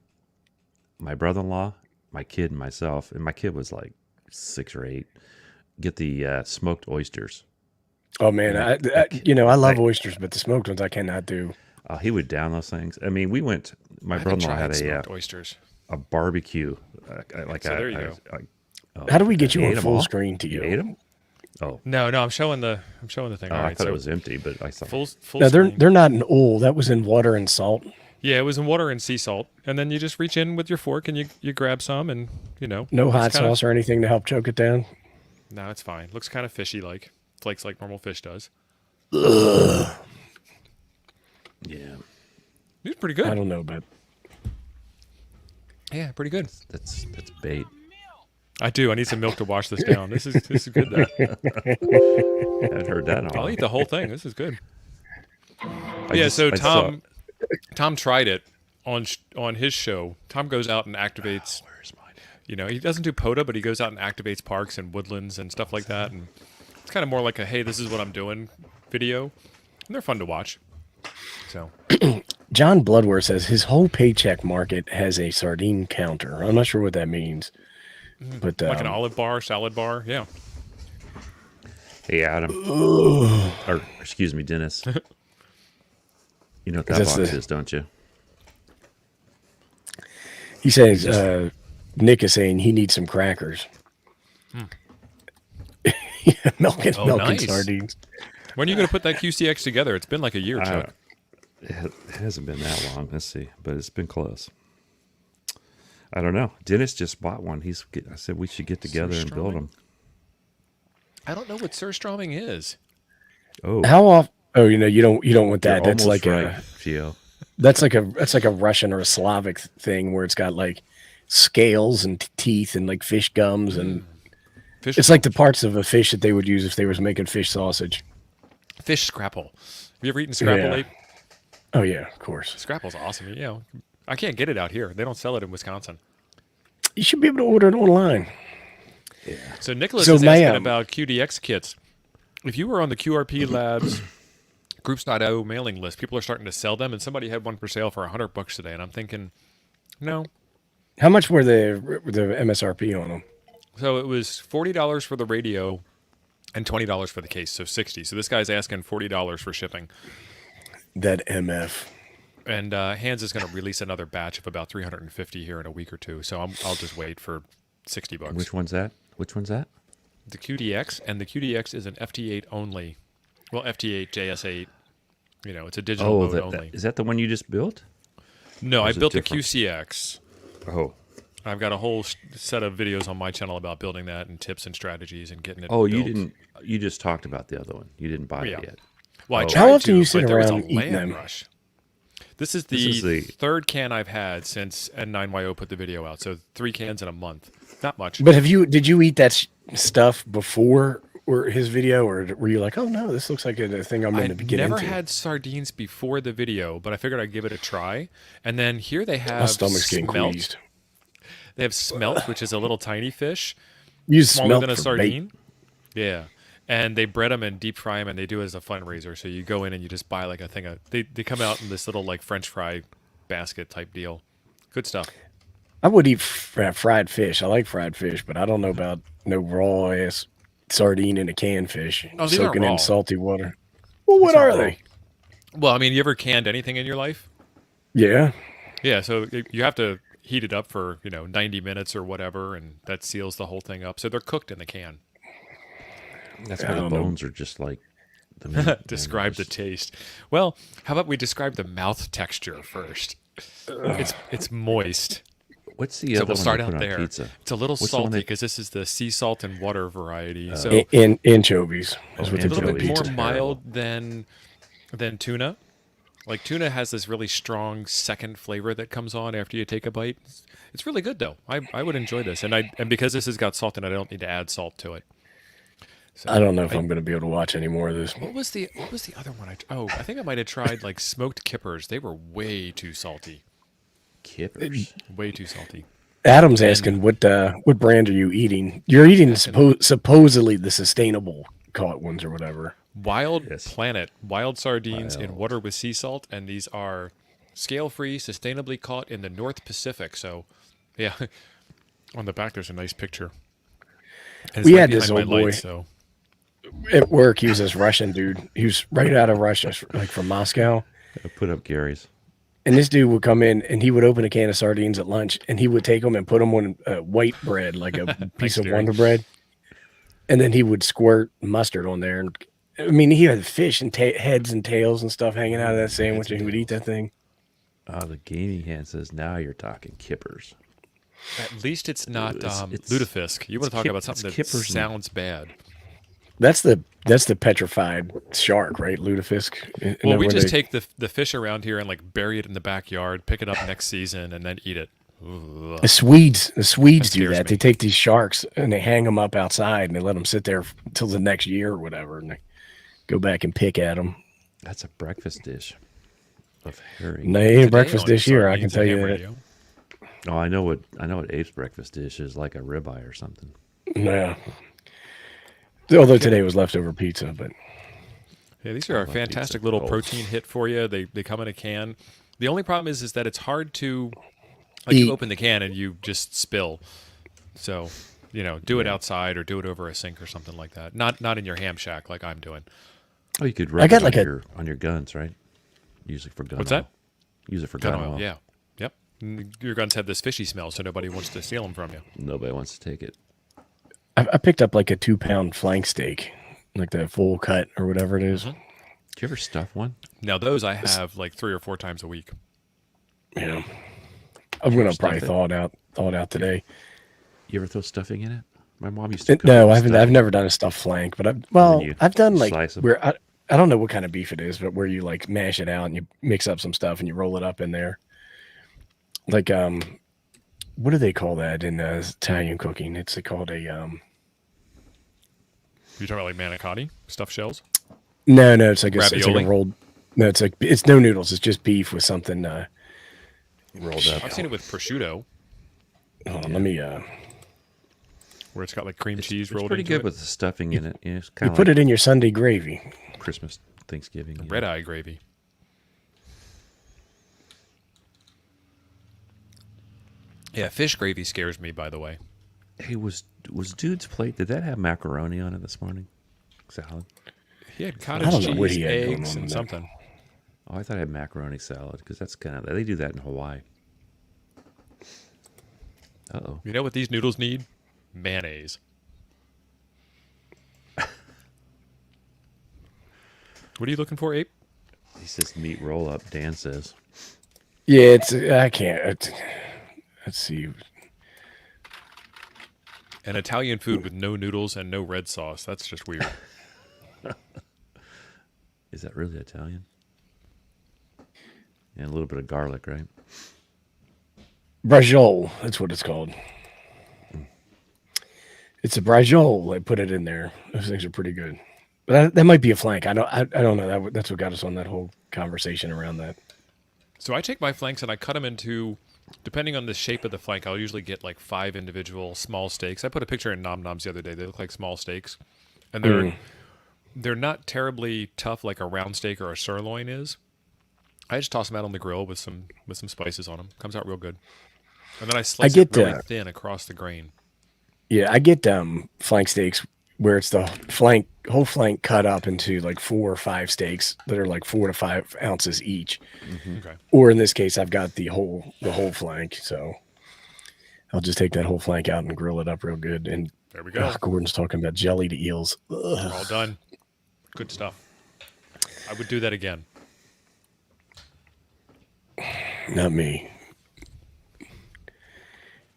my brother-in-law, my kid, and myself. And my kid was like 6 or 8. Get the smoked oysters. Oh man, I love oysters, but the smoked ones I cannot do. He would down those things. I mean, we went. My I haven't brother-in-law tried had smoked oysters. a barbecue. There you go. How do we get you You on ate 'em full all? screen, You T.O.? ate them? Oh, No, I'm showing the thing. oh All I right, thought so it was empty, but I saw. full Now screen. they're not in oil. That was in water and salt. Yeah, it was in water and sea salt, and then you just reach in with your fork and you grab some, and No hot it's kinda- sauce or anything to help choke it down. No, it's fine. Looks kind of fishy, like flakes like normal fish does. Yeah. It's pretty I good. don't know, but Yeah, pretty good. That's bait. I do. I need some milk to wash this down. This is good. Though. I haven't heard that in a while. I'll eat the whole thing. This is good. I Yeah. just- So I saw- Tom tried it on his show. Tom goes out and activates. Where's mine? He doesn't do POTA, but he goes out and activates parks and woodlands and stuff like that. And it's kind of more like a hey, this is what I'm doing video. And they're fun to watch. So John Bloodworth says his whole paycheck market has a sardine counter. I'm not sure what that means, but like an olive bar, salad bar. Yeah. Hey, Adam. Or, excuse me, Dennis. You know what that That's box the- is, don't you? he says Nick is saying he needs some crackers. Milk and Oh, nice. sardines. When are you going to put that QCX together? It's been like a year, I- Chuck. It hasn't been that long. Let's see, but it's been close. I don't know. Dennis just bought one. I said we should get together and build Surstroming? them. I don't know what surstroming is. Oh, How often? Oh, you don't want you're that. That's almost like right, a Gio. that's like a Russian or a Slavic thing where it's got like scales and teeth and like fish gums and Fish, it's like the parts of a fish that they would use if they was making fish sausage. fish scrapple. Have you ever eaten scrapple? Yeah. Ape? Oh yeah, of course. Scrapple's awesome. You know, I can't get it out here. They don't sell it in Wisconsin. You should be able to order it online. So Nicholas So is ma'am. asking about QDX kits. If you were on the QRP Labs Groups.io mailing list, people are starting to sell them, and somebody had one for sale for $100 today, and I'm thinking, no. How much were the MSRP on them? So it was $40 for the radio and $20 for the case, so $60. So this guy's asking $40 for shipping. That MF. And Hans is going to release another batch of about 350 here in a week or two. So I'll just wait for $60. Which one's that? The QDX, and the QDX is an FT8 only. Well, FT8, JS8. You know, it's a digital mode only. Is that the one you just built? No, or I is it built the different? QCX. Oh, I've got a whole set of videos on my channel about building that and tips and strategies and getting it. oh, built. you didn't. You just talked about the other one. You didn't buy Yeah. it yet. Well, I Oh. tried How often to, you sit but there was a around eating land them? rush. This is This is the the- third can I've had since N9YO put the video out. So 3 cans in a month. Not much. But did you eat that stuff before or his video, or were you like, oh no, this looks like a thing I'm going to I get never into? had sardines before the video, but I figured I'd give it a try. And then here they My have stomach's getting smelt. queased. They have smelt, which is a little tiny fish, Use smaller smelt than a for sardine. Yeah. And they bread them and deep fry them, and they do it as a fundraiser. So you go in and you just buy like a thing of. They come out in this little like French fry basket type deal. Good stuff. I would eat fried fish. I like fried fish, but I don't know about no raw ass sardine in a canned fish Oh, these aren't soaking raw. in salty water. Well, what These aren't are raw. they? Well, I mean, you ever canned anything in your life? Yeah. Yeah. So you have to heat it up for 90 minutes or whatever, and that seals the whole thing up. So they're cooked in the can. That's I why the don't know. bones are just like the meat. man. Describe the Just- taste. Well, how about we describe the mouth texture first? It's moist. What's the So other we'll one start they out put on there. pizza? It's a little What's the salty one they- because this is the sea salt and water variety. So Anchovies is what a they little put on bit more pizza. mild than tuna. Like tuna has this really strong second flavor that comes on after you take a bite. It's really good though. I would enjoy this, and because this has got salt in it, I don't need to add salt to it. So I don't know if I'm going to be able to watch any more of this. What was the other one? I think I might have tried like smoked kippers. They were way too salty. Kippers. Way too salty. Adam's asking what brand are you eating? You're eating supposedly the sustainable caught ones or whatever. Wild Yes. Planet, wild sardines in Wild. water with sea salt, and these are scale-free, sustainably caught in the North Pacific. So, yeah, on the back there's a nice picture. And it's We right had this behind my old boy. lights, so At work, he was this Russian dude. He was right out of Russia, like from Moscow. I put up Gary's. And this dude would come in and he would open a can of sardines at lunch and he would take them and put them on white bread, like a piece of Gary. Wonder Bread. And then he would squirt mustard on there. And I mean, he had fish and heads and tails and stuff hanging out of that sandwich, and he would eat that thing. Oh, the gaming hand says now you're talking kippers. at least it's not It's- lutefisk. You want to talk kip- about something it's that kippers and- sounds bad. That's the petrified shark, right? Lutefisk. Isn't Well, that we where just they- take the fish around here and like bury it in the backyard, pick it up next season, and then eat it. Ugh. the Swedes do scares that. me. They take these sharks and they hang them up outside and they let them sit there till the next year or whatever, and they go back and pick at them. That's a breakfast dish of herring. And they ain't a Today breakfast on dish here. I can Sardines tell and you Ham that. Radio. Oh, I know what Abe's breakfast dish is, like a ribeye or something. Yeah. Although today was leftover pizza, but Yeah, these are a love fantastic pizza. little Oh. protein hit for you. They come in a can. The only problem is that it's hard to like Eat. you open the can and you just spill. So, do it outside or do it over a sink or something like that. Not in your ham shack like I'm doing. Oh, you could rub got it like on your guns, right? Use it for gun What's oil. that? Use it for Gun gun, oil, oil. yeah. Yep. Your guns have this fishy smell, so nobody wants to steal them from you. Nobody wants to take it. I picked up like a 2-pound flank steak like the full cut or whatever it is. Do you ever stuff one? Now those I have like 3 or 4 times a week. Yeah, I'm gonna stuff probably it? thaw it out today. You ever throw stuffing in it? My mom used to cook No, with I haven't. I've stuffing. never done a stuffed flank, but you I've done like slice 'em? where I don't know what kind of beef it is, but where you like mash it out and you mix up some stuff and you roll it up in there. Like what do they call that in Italian cooking? It's called a You talking about like manicotti, stuffed shells? no, it's like it's like Ravioli? a rolled. No, it's no noodles. It's just beef with something Rolled up. I've seen it with prosciutto, hold on, let me where it's got like cream cheese It's rolled pretty into good it. with the stuffing in it. Yeah, it's you kind of put like it in your Sunday gravy. Christmas, Thanksgiving. you know. Red eye gravy. Yeah, fish gravy scares me, by the way. Hey, was Dude's plate? Did that have macaroni on it this morning? Salad. He had I cottage don't know what cheese, he had going eggs, on and with that. something. Oh, I thought I had macaroni salad because that's kind of they do that in Hawaii. Uh-oh. You know what these noodles need? Mayonnaise. What are you looking for, Ape? He says meat roll up. Dan says. Yeah, it's I can't. Let's see. An Italian food with no noodles and no red sauce. That's just weird. Is that really Italian? And a little bit of garlic, right? Braciole, that's what it's called. It's a braciole. They put it in there. Those things are pretty good. But that might be a flank. I don't know. That's what got us on that whole conversation around that. So I take my flanks and I cut them into, depending on the shape of the flank, I'll usually get like 5 individual small steaks. I put a picture in Nom Noms the other day. They look like small steaks. And they're not terribly tough like a round steak or a sirloin is. I just toss them out on the grill with some spices on them. Comes out real good. And then I slice it really thin across the grain. Yeah, I get flank steaks where it's the whole flank cut up into like 4 or 5 steaks that are like 4 to 5 ounces each. Okay. Or in this case, I've got the whole flank. So I'll just take that whole flank out and grill it up real good. And There we go. Gordon's talking about jellied eels. We're all done. Good stuff. I would do that again. Not me.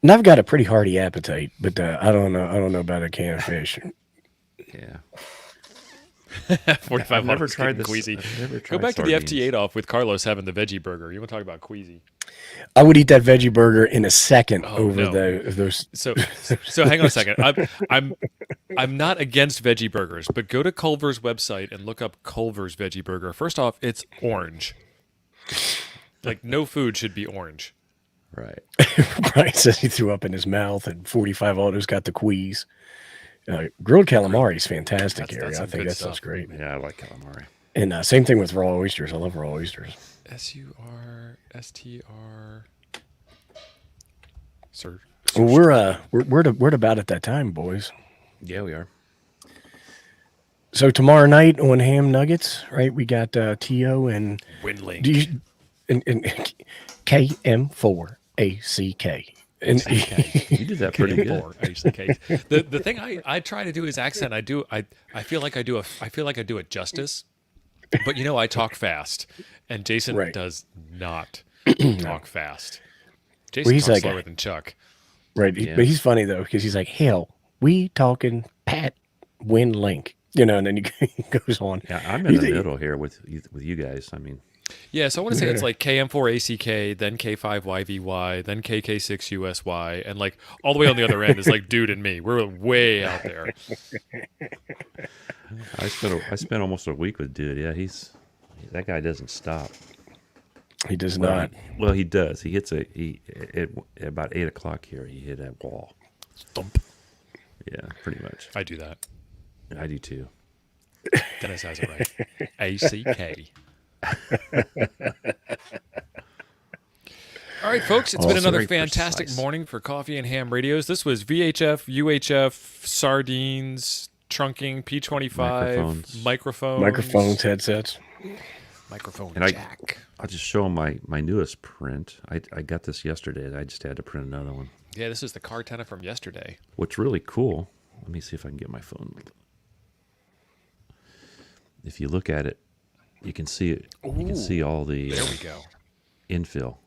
And I've got a pretty hearty appetite, but I don't know about a can of fish. Yeah. 45 I've never bucks tried getting this. queasy. I've never Go tried back to sardines. the FT8 off with Carlos having the veggie burger. You want to talk about queasy? I would eat that veggie burger in a second over no. those. So hang on a second. I'm not against veggie burgers, but go to Culver's website and look up Culver's veggie burger. First off, it's orange. Like no food should be orange. Right. Brian says he threw up in his mouth, and 45 Auto's got the queeze. Grilled calamari is fantastic, That's Gary. I some think good that stuff's stuff. great. Yeah, I like calamari. And same thing with raw oysters. I love raw oysters. SURSTR. Sir. Well, we're at about at that time, boys. Yeah, we are. So tomorrow night on Ham Nuggets, right? We got T.O. and Windlink. do you, and KM4ACK. And You did that pretty good. The thing I try to do is accent. I feel like I do it justice, but I talk fast, and Jason Right. does not talk fast. Well, Jason he's talks like slower than Chuck. right, Yeah. but he's funny though because he's like, "Hell, we talking Pat Windlink," and then he goes on. Yeah, I'm in the middle here with you guys. I mean, Yeah, so I want to say it's like KM4ACK, then K5YVY, then KK6USY, and like all the way on the other end is like dude and me. We're way out there. I spent almost a week with dude. Yeah, that guy doesn't stop. He does not. Well, he does. He hits at about 8 o'clock here. He hit that wall. Thump. Yeah, pretty much. I do that. I do too. Dennis has it right. ACK. All right, folks, it's been Also another very fantastic precise. morning for Coffee and Ham Radios. This was VHF, UHF, sardines, trunking, P25, Microphones. Headsets. microphone And jack. I'll just show them my newest print. I got this yesterday. And I just had to print another one. Yeah, this is the car tenor from yesterday. What's really cool. Let me see if I can get my phone. if you look at it, you can see it. You can see all the There we go. infill.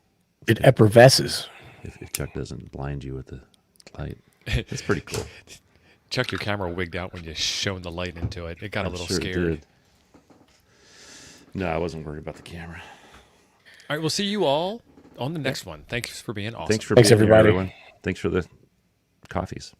It effervesces. If Chuck doesn't blind you with the light, it's pretty cool. Chuck, your camera wigged out when you shone the light into it. It got a I'm little sure it scared. did. No, I wasn't worried about the camera. All right, we'll see you all on the next one. Thanks for being awesome. Thanks for Thanks, being here, everybody. everyone. Thanks for the coffees.